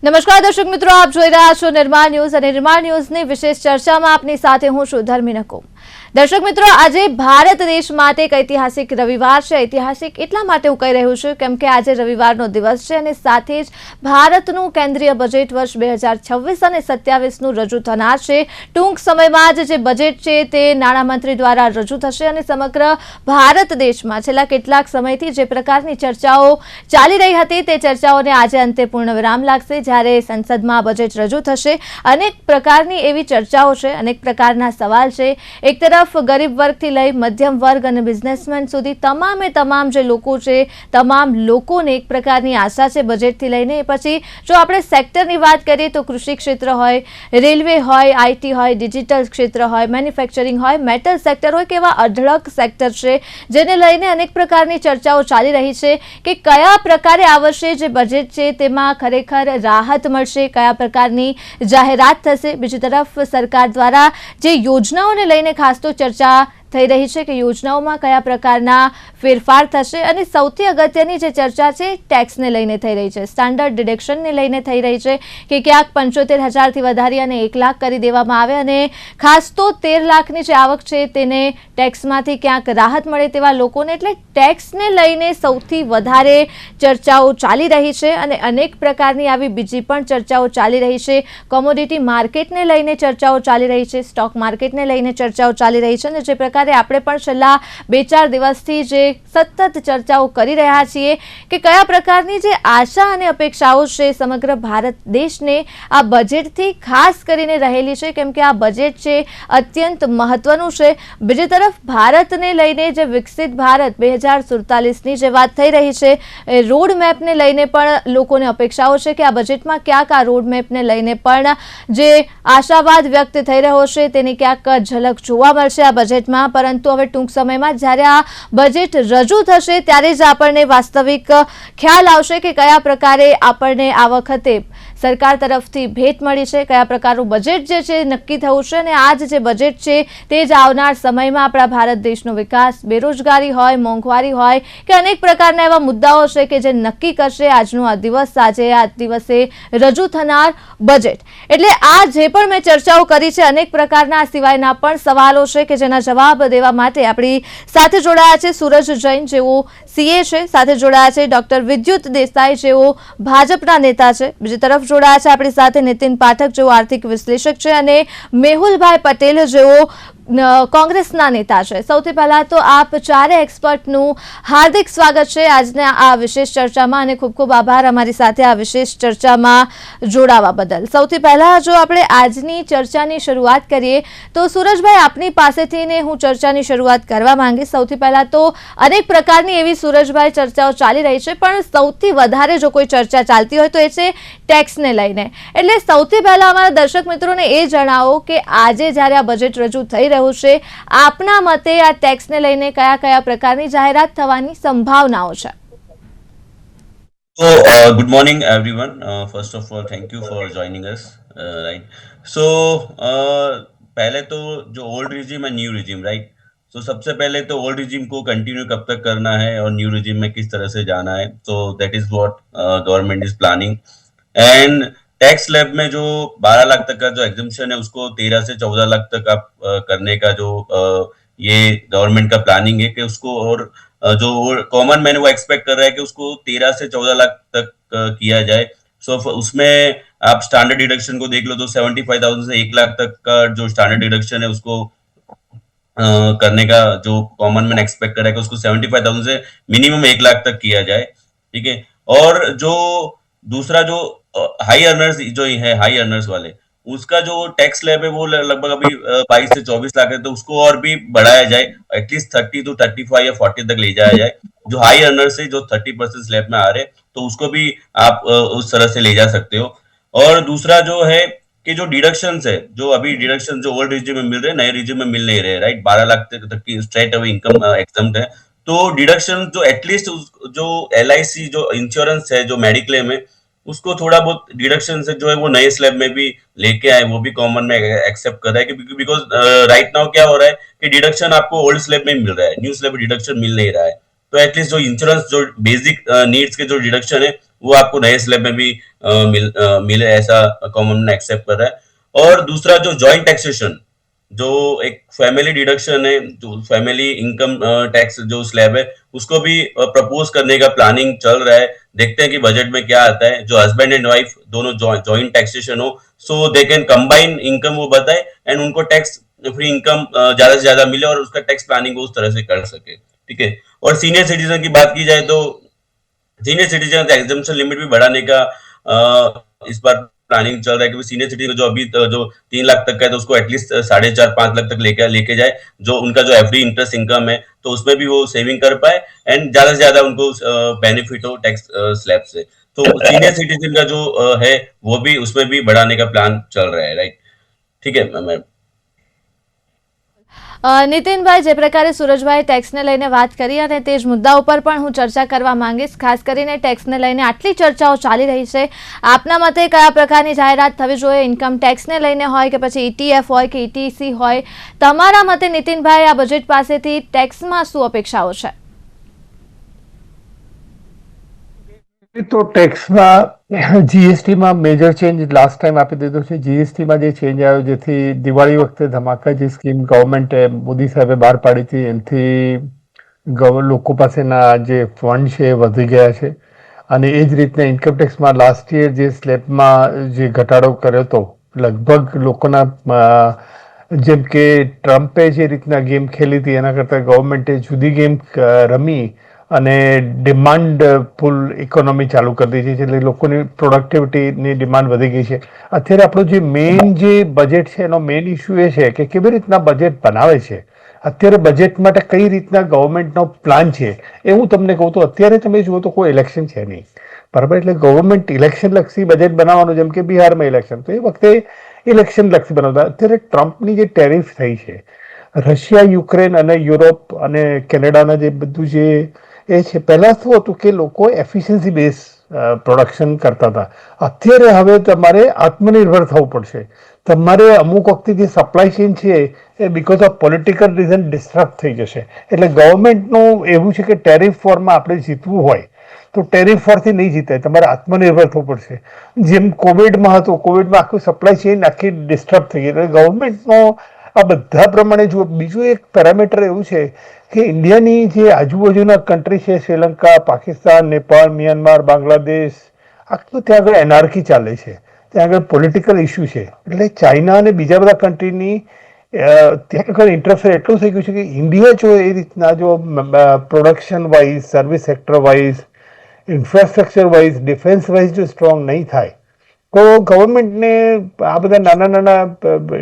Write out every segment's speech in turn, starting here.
નમસ્કાર દર્શક મિત્રો, આપ જોઈ રહ્યા છો નિર્માણ ન્યૂઝ અને નિર્માણ ન્યૂઝની વિશેષ ચર્ચામાં આપની સાથે હું છું ધર્મી નકુમ। દર્શક મિત્રો, આજે ભારત દેશ માટે એક ઐતિહાસિક રવિવાર છે। ઐતિહાસિક એટલા માટે હું કહી રહ્યું છું કેમ કે આજે રવિવારનો દિવસ છે અને સાથે જ ભારતનું કેન્દ્રીય બજેટ વર્ષ 2026 અને 27નું રજૂ થનાર છે। ટૂંક સમયમાં જ જે બજેટ છે તે નાણામંત્રી દ્વારા રજૂ થશે અને સમગ્ર ભારત દેશમાં છેલ્લા કેટલાક સમયથી જે પ્રકારની ચર્ચાઓ ચાલી રહી હતી તે ચર્ચાઓને આજે અંતે પૂર્ણ વિરામ લાગશે। જ્યારે સંસદમાં બજેટ રજૂ થશે, અનેક પ્રકારની એવી ચર્ચાઓ છે, અનેક પ્રકારના સવાલ છે। એક તરફ ગરીબ વર્ગથી લઈ મધ્યમ વર્ગ અને બિઝનેસમેન સુધી તમામ જે લોકો છે, તમામ લોકોને એક પ્રકારની આશા છે બજેટથી લઈને। એ પછી જો આપણે સેક્ટરની વાત કરીએ તો કૃષિ ક્ષેત્ર હોય, રેલવે હોય, આઈટી હોય, ડિજિટલ ક્ષેત્ર હોય, મેન્યુફેક્ચરિંગ હોય, મેટલ સેક્ટર હોય કે એવા અઢળક સેક્ટર છે જેને લઈને અનેક પ્રકારની ચર્ચાઓ ચાલી રહી છે કે કયા પ્રકારે આ વર્ષે જે બજેટ છે તેમાં ખરેખર રાહત મળશે, કયા પ્રકારની જાહેરાત થશે। બીજી તરફ સરકાર દ્વારા જે યોજનાઓને લઈને ખાસ તો ચર્ચા થઈ રહી છે કે યોજનાઓમાં કયા પ્રકારના ફેરફાર થશે અને સૌથી અગત્યની જે ચર્ચા છે ટેક્સને લઈને થઈ રહી છે, સ્ટાન્ડર્ડ ડિડક્શનને લઈને થઈ રહી છે કે ક્યાંક 75,000થી વધારી અને 1 લાખ કરી દેવામાં આવે અને ખાસ તો 13 લાખની જે આવક છે તેને ટેક્સમાંથી ક્યાંક રાહત મળે તેવા લોકોને। એટલે ટેક્સને લઈને સૌથી વધારે ચર્ચાઓ ચાલી રહી છે અને અનેક પ્રકારની આવી બીજી પણ ચર્ચાઓ ચાલી રહી છે। કોમોડિટી માર્કેટને લઈને ચર્ચાઓ ચાલી રહી છે, સ્ટોક માર્કેટને લઈને ચર્ચાઓ ચાલી રહી છે અને જે પ્રકારે આપણે પણ છેલ્લા 2-4 દિવસથી જે સતત ચર્ચાઓ કરી રહ્યા છીએ કે કયા પ્રકારની જે આશા અને અપેક્ષાઓ છે સમગ્ર ભારત દેશને આ બજેટથી ખાસ કરીને રહેલી છે કેમ કે આ બજેટ છે અત્યંત મહત્વનું છે। બીજી તરફ ભારતને લઈને જે વિકસિત ભારત 2047ની જે વાત થઈ રહી છે, રોડ મેપને લઈને પણ લોકોને અપેક્ષાઓ છે કે આ બજેટમાં ક્યાંક આ રોડ મેપને લઈને પણ જે આશાવાદ વ્યક્ત થઈ રહ્યો છે તેની ક્યાંક ઝલક જોવા મળશે આ બજેટમાં। પરંતુ હવે ટૂંક સમયમાં જ્યારે આ બજેટ રજૂ થશે ત્યારે જ આપણને વાસ્તવિક ખ્યાલ આવશે કે કયા પ્રકારે આપણને આ વખતે સરકાર તરફથી ભેટ મળી છે, કયા પ્રકારનું બજેટ જે છે નક્કી થયું છે અને આ જે બજેટ છે તે જ આવનાર સમયમાં આપણા ભારત દેશનો વિકાસ, બેરોજગારી હોય, મોંઘવારી હોય કે અનેક પ્રકારના એવા મુદ્દાઓ છે કે જે નક્કી કરશે આજનો આ દિવસ, આજે આ દિવસે રજૂ થનાર બજેટ। એટલે આ જે પણ મેં ચર્ચાઓ કરી છે, અનેક પ્રકારના સિવાયના પણ સવાલો છે કે જેના જવાબ દેવા માટે આપણી સાથે જોડાયા છે સૂરજ જૈન જેઓ સીએ છે, સાથે જોડાયા છે ડોક્ટર વિદ્યુત દેસાઈ જેઓ ભાજપના નેતા છે, બીજી તરફ જોડાયા છે આપણી સાથે નીતિન પાઠક જેઓ આર્થિક વિશ્લેષક છે અને મેહુલભાઈ પટેલ જેઓ કોંગ્રેસના નેતા છે। સૌથી પહેલા તો આપ ચારે એક્સપર્ટનું હાર્દિક સ્વાગત છે આજના આ વિશેષ ચર્ચામાં અને ખૂબ ખૂબ આભાર અમારી સાથે આ વિશેષ ચર્ચામાં જોડાવા બદલ। સૌથી પહેલા જો આપણે આજની ચર્ચાની શરૂઆત કરીએ તો સૂરજભાઈ આપની પાસેથી હું ચર્ચાની શરૂઆત કરવા માંગીશ। સૌથી પહેલા તો અનેક પ્રકારની એવી સૂરજભાઈ ચર્ચાઓ ચાલી રહી છે પણ સૌથી વધારે જો કોઈ ચર્ચા ચાલતી હોય તો એ છે ટેક્સને લઈને। એટલે સૌથી પહેલા અમારા દર્શક મિત્રોને એ જણાવો કે આજે જ્યારે આ બજેટ રજૂ થઈ રહ્યું છે, આપના મતે આ ટેક્સને લઈને કયા કયા પ્રકારની જાહેરાત થવાની સંભાવનાઓ છે? So, good morning, everyone. First of all, thank you for joining us. Right. So, पहले तो जो ओल्ड रिजीम है, न्यू रिजीम, राइट। तो सबसे पहले तो ओल्ड रिजीम को कंटिन्यू कब तक करना है और न्यू रिजीम में किस तरह से जाना है, तो that is what government is planning. And tax slab में जो 12 लाख तक का जो एग्जम्पशन है उसको 13 से 14 लाख तक आप करने का जो ये गवर्नमेंट का प्लानिंग है कि उसको, और जो कॉमन मैन वो एक्सपेक्ट कर रहा है कि उसको 13 से 14 लाख तक किया जाए। सो उसमें आप स्टैंडर्ड डिडक्शन को देख लो तो 75,000 से 1 लाख तक का जो स्टैंडर्ड डिडक्शन है उसको करने का जो कॉमन मैन एक्सपेक्ट कर रहा है कि उसको 75,000 से मिनिमम 1 लाख तक किया जाए। ठीक है। और जो दूसरा जो हाई अर्नर्स जो है, हाई अर्नर्स वाले, उसका जो टैक्स स्लैब है वो लगभग अभी 22 से 24 लाख है, तो उसको और भी बढ़ाया जाए, एटलीस्ट 30 to 35 या 40 तक ले जाया जाए। जो हाई अर्नर्स है जो 30% स्लैब में आ रहे तो उसको भी आप उस तरह से ले जा सकते हो। और दूसरा जो है कि जो डिडक्शंस है, जो अभी डिडक्शन जो ओल्ड रिजीम में मिल रहे, नए रिजीम में मिल नहीं रहे, राइट। 12 लाख तक की स्ट्रेट अवे इनकम एग्जम्प्ट है, तो डिडक्शन जो एटलीस्ट जो LIC जो इंश्योरेंस है, जो मेडिक्लेम है, उसको थोड़ा बहुत डिडक्शन से जो है वो नए स्लैब में भी लेके आए, वो भी कॉमन में एक्सेप्ट कर रहा है कि बिकॉज राइट नाउ क्या हो रहा है कि डिडक्शन आपको ओल्ड स्लैब में मिल रहा है, न्यू स्लैब डिडक्शन मिल नहीं रहा है। तो एटलीस्ट जो इंश्योरेंस जो बेसिक नीड्स के जो डिडक्शन है वो आपको नए स्लैब में भी मिले, ऐसा गवर्नमेंट ने एक्सेप्ट कर रहा है। और दूसरा जो जॉइंट टैक्सेशन, जो एक फैमिली डिडक्शन है, जो फैमिली इनकम टैक्स जो स्लैब है, उसको भी प्रपोज करने का प्लानिंग चल रहा है। देखते हैं कि बजट में क्या आता है। जो हस्बैंड एंड वाइफ दोनों जॉइंट टैक्सेशन हो, सो दे कैन कंबाइन इनकम वो बताए एंड उनको टैक्स फ्री इनकम ज्यादा से ज्यादा मिले और उसका टैक्स प्लानिंग वो उस तरह से कर सके। ठीक है। और सीनियर सिटीजन की बात की जाए तो सीनियर सिटीजन एग्जाम्पशन लिमिट भी बढ़ाने का इस बार प्लानिंग चल रहा है, क्योंकि सीनियर सिटीजन जो अभी जो 3 लाख तक का है तो उसको एटलीस्ट 4.5-5 लाख तक लेके जाए, जो उनका जो एवरी इंटरेस्ट इनकम है, तो उसमें भी वो सेविंग कर पाए एंड ज्यादा से ज्यादा उनको बेनिफिट हो टैक्स स्लैब से। तो सीनियर सिटीजन का जो है वो भी उसमें भी बढ़ाने का प्लान चल रहा है, राइट। ठीक है मैम। નીતિનભાઈ, જે પ્રકારે સુરજભાઈ ટેક્સને લઈને વાત કરી અને તે જ મુદ્દા ઉપર પણ હું ચર્ચા કરવા માંગીશ, ખાસ કરીને ટેક્સને લઈને આટલી ચર્ચાઓ ચાલી રહી છે, આપના મતે કયા પ્રકારની જાહેરાત થવી જોઈએ, ઇન્કમ ટેક્સને લઈને હોય કે પછી ETF હોય કે ETC હોય, તમારા મતે નીતિનભાઈ આ બજેટ પાસેથી ટેક્સમાં શું અપેક્ષાઓ છે? તો ટેક્સમાં જીએસટીમાં મેજર ચેન્જ લાસ્ટ ટાઈમ આપી દીધો છે. જીએસટીમાં જે ચેન્જ આવ્યો, જેથી દિવાળી વખતે ધમાકા જે સ્કીમ ગવર્મેન્ટે મોદી સાહેબે બહાર પાડી હતી, એનાથી લોકો પાસેના જે ફંડ છે એ વધી ગયા છે. અને એ જ રીતના ઇન્કમ ટેક્સમાં લાસ્ટ યર જે સ્લેબમાં જે ઘટાડો કર્યો હતો, લગભગ લોકોના જેમ કે ટ્રમ્પે જે રીતના ગેમ ખેલી હતી એના કરતાં ગવર્મેન્ટે જુદી ગેમ રમી અને ડિમાન્ડ ફૂલ ઇકોનોમી ચાલુ કરી દીધી છે, એટલે લોકોની પ્રોડક્ટિવિટીની ડિમાન્ડ વધી ગઈ છે. અત્યારે આપણું જે મેઇન જે બજેટ છે એનો મેઇન ઇસ્યુ એ છે કે કેવી રીતના બજેટ બનાવે છે. અત્યારે બજેટ માટે કઈ રીતના ગવર્મેન્ટનો પ્લાન છે એ હું તમને કહું તો અત્યારે તમે જુઓ તો કોઈ ઇલેક્શન છે નહીં, બરાબર. એટલે ગવર્મેન્ટ ઇલેક્શન લક્ષી બજેટ બનાવવાનું, જેમ કે બિહારમાં ઇલેક્શન, તો એ વખતે ઇલેક્શન લક્ષી બનાવતા. અત્યારે ટ્રમ્પની જે ટેરિફ થઈ છે, રશિયા, યુક્રેન અને યુરોપ અને કેનેડાના જે બધું જે એ છે, પહેલાં શું હતું કે લોકો એફિશિયન્સી બેઝ પ્રોડક્શન કરતા હતા. અત્યારે હવે તમારે આત્મનિર્ભર થવું પડશે. તમારે અમુક વખતે જે સપ્લાય ચેઇન છે એ because of political reason disturb થઈ જશે. એટલે ગવર્મેન્ટનું એવું છે કે ટેરિફ વોરમાં આપણે જીતવું હોય તો ટેરિફ વોરથી નહીં જીતાય, તમારે આત્મનિર્ભર થવું પડશે. જેમ કોવિડમાં હતું, કોવિડમાં આખું સપ્લાય ચેઇન આખી ડિસ્ટર્બ થઈ ગઈ. એટલે ગવર્મેન્ટનો આ બધા પ્રમાણે જુઓ. બીજું એક પેરામીટર એવું છે કે ઇન્ડિયાની જે આજુબાજુના કન્ટ્રી છે, શ્રીલંકા, પાકિસ્તાન, નેપાળ, મ્યાનમાર, બાંગ્લાદેશ, આખું ત્યાં આગળ એનાર્કી ચાલે છે, ત્યાં આગળ પોલિટિકલ ઇસ્યુ છે. એટલે ચાઇના અને બીજા બધા કન્ટ્રીની ત્યાં આગળ ઇન્ટરફેર એટલું થઈ ગયું છે કે ઇન્ડિયા જો એ રીતના જો production wise, service sector wise, infrastructure wise, defence wise જો સ્ટ્રોંગ નહીં થાય તો ગવર્મેન્ટને આ બધા નાના નાના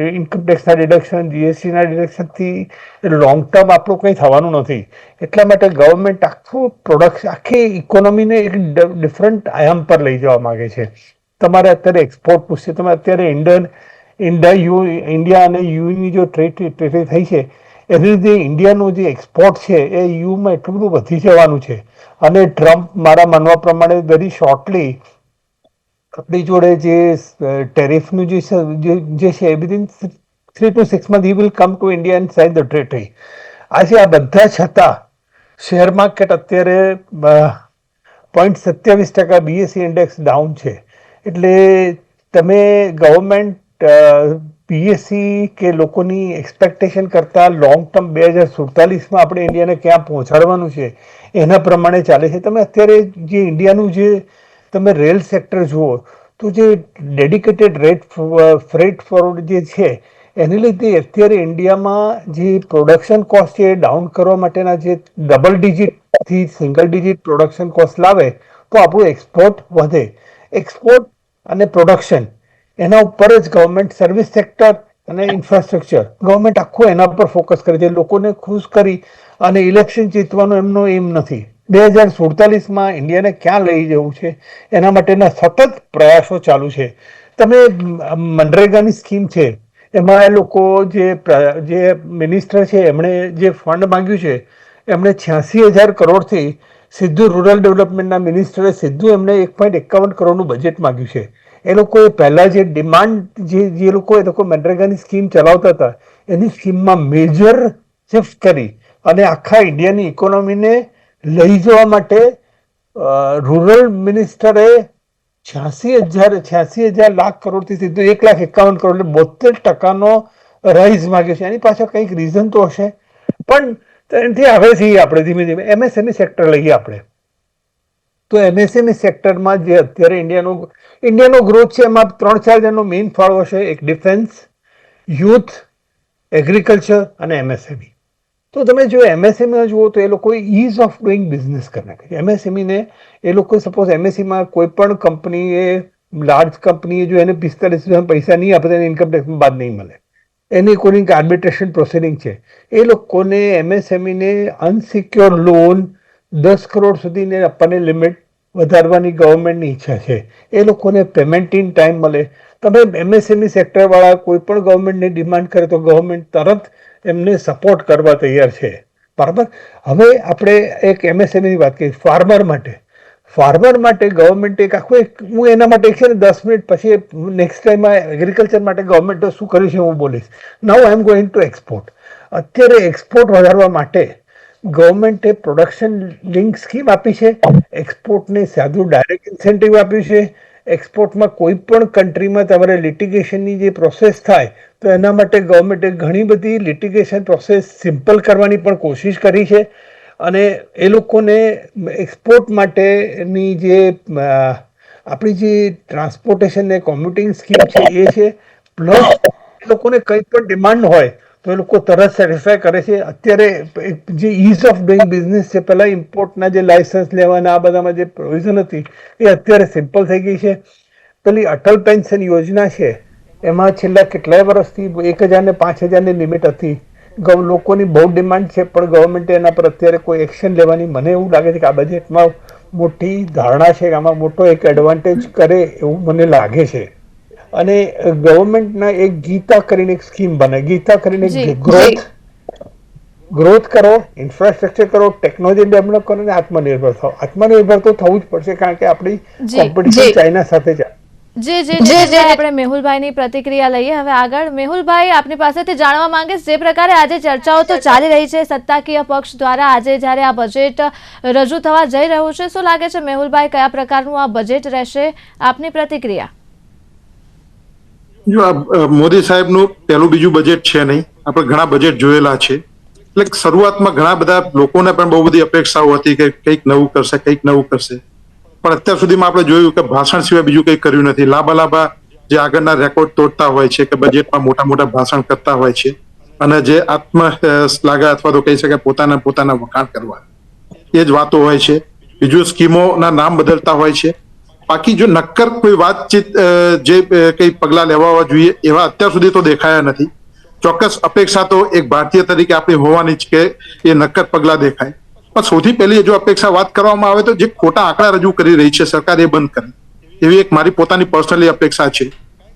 ઇન્કમ ટેક્સના ડિડક્શન, જીએસટીના ડિડક્શનથી લોંગ ટર્મ આપણું કંઈ થવાનું નથી. એટલા માટે ગવર્મેન્ટ આખી ઇકોનોમીને એક ડિફરન્ટ આયામ પર લઈ જવા માગે છે. તમારે અત્યારે એક્સપોર્ટ પૂછશે, તમે અત્યારે ઇન્ડિયા અને યુની જો ટ્રેડ થઈ છે એની લીધે ઇન્ડિયાનું જે એક્સપોર્ટ છે એ યુમાં એટલું બધું વધી જવાનું છે. અને ટ્રમ્પ મારા માનવા પ્રમાણે વેરી શોર્ટલી આપણી જોડે જે ટેરિફનું જે છે within 3 to 6 months he will come to India and sign the treaty. આજે આ બધા છતાં શેર માર્કેટ અત્યારે 0.27% BSE ઇન્ડેક્સ ડાઉન છે. એટલે તમે ગવર્મેન્ટ BSE કે લોકોની એક્સપેક્ટેશન કરતાં લોંગ ટર્મ 2047માં આપણે ઇન્ડિયાને ક્યાં પહોંચાડવાનું છે એના પ્રમાણે ચાલે છે. તમે અત્યારે જે ઇન્ડિયાનું જે તમે રેલ સેક્ટર જુઓ તો જે ડેડિકેટેડ ફ્રેટ ફોરવર્ડ જે છે એને લીધે અત્યારે ઇન્ડિયામાં જે પ્રોડક્શન કોસ્ટ છે એ ડાઉન કરવા માટેના જે ડબલ ડિજિટથી સિંગલ ડિજિટ પ્રોડક્શન કોસ્ટ લાવે તો આપણું એક્સપોર્ટ વધે. એક્સપોર્ટ અને પ્રોડક્શન એના ઉપર જ ગવર્મેન્ટ, સર્વિસ સેક્ટર અને ઇન્ફ્રાસ્ટ્રક્ચર, ગવર્મેન્ટ આખું એના પર ફોકસ કરે છે. લોકોને ખુશ કરી અને ઇલેક્શન જીતવાનો એમનો એમ નથી. 2047માં ઇન્ડિયાને ક્યાં લઈ જવું છે એના માટેના સતત પ્રયાસો ચાલુ છે. તમે મનરેગાની સ્કીમ છે એમાં એ લોકો જે મિનિસ્ટર છે એમણે જે ફંડ માંગ્યું છે એમણે 86,000 કરોડથી સીધું રૂરલ ડેવલપમેન્ટના મિનિસ્ટરે સીધું એમને 1.51 કરોડનું બજેટ માંગ્યું છે. એ લોકોએ પહેલાં જે ડિમાન્ડ જે લોકો મનરેગાની સ્કીમ ચલાવતા હતા એની સ્કીમમાં મેજર શિફ્ટ કરી અને આખા ઇન્ડિયાની ઇકોનોમીને લઈ જવા માટે રૂરલ મિનિસ્ટરે 86,000 લાખ કરોડથી સીધું 1,51,000 કરોડ એટલે 72% રાઇઝ માંગ્યો છે. એની પાછળ કંઈક રીઝન તો હશે, પણ એનાથી હવે છીએ આપણે ધીમે ધીમે એમએસએમઈ સેક્ટર લઈએ આપણે તો એમએસએમઈ સેક્ટરમાં જે અત્યારે ઇન્ડિયાનો ગ્રોથ છે એમાં 3-4 જણનો મેઇન ફાળો છે. એક ડિફેન્સ, યુથ, એગ્રીકલ્ચર અને એમએસએમઈ. તો તમે જો એમએસએમઈ જુઓ તો એ લોકોએ ઇઝ ઓફ ડુઈંગ બિઝનેસ કરી નાખે. એમએસએમઈને એ લોકો સપોઝ એમએસએમઈમાં કોઈ પણ કંપનીએ, લાર્જ કંપનીએ જો એને 45,000 પૈસા નહીં આપે તો એને ઇન્કમ ટેક્સમાં બાદ નહીં મળે. એની કોઈ આર્બિટ્રેશન પ્રોસિડિંગ છે. એ લોકોને એમએસએમઈને અનસિક્યોર લોન 10 કરોડ સુધીને આપવાની લિમિટ વધારવાની ગવર્મેન્ટની ઈચ્છા છે. એ લોકોને પેમેન્ટ ઇન ટાઈમ મળે. તમે એમએસએમઈ સેક્ટરવાળા કોઈ પણ ગવર્મેન્ટને ડિમાન્ડ કરે તો ગવર્મેન્ટ તરત એમને સપોર્ટ કરવા તૈયાર છે. બરાબર. હવે આપણે એક એમએસએમઈની વાત કરીએ. ફાર્મર માટે ગવર્મેન્ટ એક આખું હું એના માટે છે ને 10 મિનિટ પછી નેક્સ્ટ ટાઈમમાં એગ્રીકલ્ચર માટે ગવર્મેન્ટે શું કર્યું છે હું બોલીશ. નાઉ આઈ એમ ગોઈંગ ટુ એક્સપોર્ટ. અત્યારે એક્સપોર્ટ વધારવા માટે ગવર્મેન્ટે પ્રોડક્શન લિંક સ્કીમ આપી છે. એક્સપોર્ટને સાદું ડાયરેક્ટ ઇન્સેન્ટિવ આપ્યું છે. એક્સપોર્ટમાં કોઈ પણ કન્ટ્રીમાં તમારે લિટિગેશનની જે પ્રોસેસ થાય તો એના માટે ગવર્મેન્ટે ઘણી બધી લિટિગેશન પ્રોસેસ સિમ્પલ કરવાની પણ કોશિશ કરી છે. અને એ લોકોને એક્સપોર્ટ માટેની જે આપણી જે ટ્રાન્સપોર્ટેશન ને કોમ્પ્યુટિંગ સ્કીમ છે એ છે. પ્લસ એ લોકોને કંઈ પણ ડિમાન્ડ હોય તો એ લોકો તરત સેટિસ્ફાય કરે છે. અત્યારે જે ઇઝ ઓફ ડુઈંગ બિઝનેસ છે, પહેલાં ઇમ્પોર્ટના જે લાયસન્સ લેવાના આ બધામાં જે પ્રોવિઝન હતી એ અત્યારે સિમ્પલ થઈ ગઈ છે. પેલી અટલ પેન્શન યોજના છે એમાં છેલ્લા કેટલાય વર્ષથી 1,000 ને 5,000ની લિમિટ હતી. લોકોની બહુ ડિમાન્ડ છે પણ ગવર્મેન્ટે એના પર અત્યારે કોઈ એક્શન લેવાની મને એવું લાગે છે કે આ બજેટમાં મોટી ધારણા છે કે આમાં મોટો એક એડવાન્ટેજ કરે એવું મને લાગે છે. અને ગવર્મેન્ટના એક ગીતા કરીને એક સ્કીમ બને. ગીતા કરીને ગ્રોથ કરો, ઇન્ફ્રાસ્ટ્રક્ચર કરો, ટેકનોલોજી ડેવલપ કરો અને આત્મનિર્ભર થાવ. આત્મનિર્ભર તો થવું જ પડશે કારણ કે આપણી કોમ્પિટિશન ચાઇના સાથે છે. આપણે મેહુલભાઈની પ્રતિક્રિયા લઈએ હવે આગળ. મેહુલભાઈ, આપની પાસેથી જાણવા માંગીશ, જે પ્રકારે આજે ચર્ચાઓ તો ચાલી રહી છે સત્તાકીય પક્ષ દ્વારા, આજે જ્યારે આ બજેટ રજૂ થવા જઈ રહ્યું છે, શું લાગે છે મેહુલભાઈ કયા પ્રકારનું આ બજેટ રહેશે? આપની પ્રતિક્રિયા. જો આ મોદી સાહેબનું પહેલું બીજું બજેટ છે નહીં, આપણે ઘણા બજેટ જોયેલા છે. એટલે શરૂઆતમાં ઘણા બધા લોકોને પણ બહુ બધી અપેક્ષાઓ હતી કે કંઈક નવું કરશે, કંઈક નવું કરશે. પણ અત્યાર સુધીમાં આપણે જોયું કે ભાષણ સિવાય બીજું કંઈ કર્યું નથી. લાંબા જે આગળના રેકોર્ડ તોડતા હોય છે કે બજેટમાં મોટા ભાષણ કરતા હોય છે અને જે આત્મશ્લાઘા અથવા તો કહી શકાય પોતાના વખાણ કરવા, એ જ વાતો હોય છે. બીજું સ્કીમોના નામ બદલતા હોય છે. બાકી જો નક્કર કોઈ વાતચીત જે કઈ પગલા લેવા જોઈએ એવા અત્યાર સુધી તો દેખાયા નથી. ચોક્કસ અપેક્ષા તો એક ભારતીય તરીકે આપણી હોવાની જ કે એ નક્કર પગલા દેખાય. પણ સૌથી પહેલી જો અપેક્ષા વાત કરવામાં આવે તો જે ખોટા આંકડા રજૂ કરી રહી છે સરકાર એ બંધ કરે એવી એક મારી પોતાની પર્સનલી અપેક્ષા છે.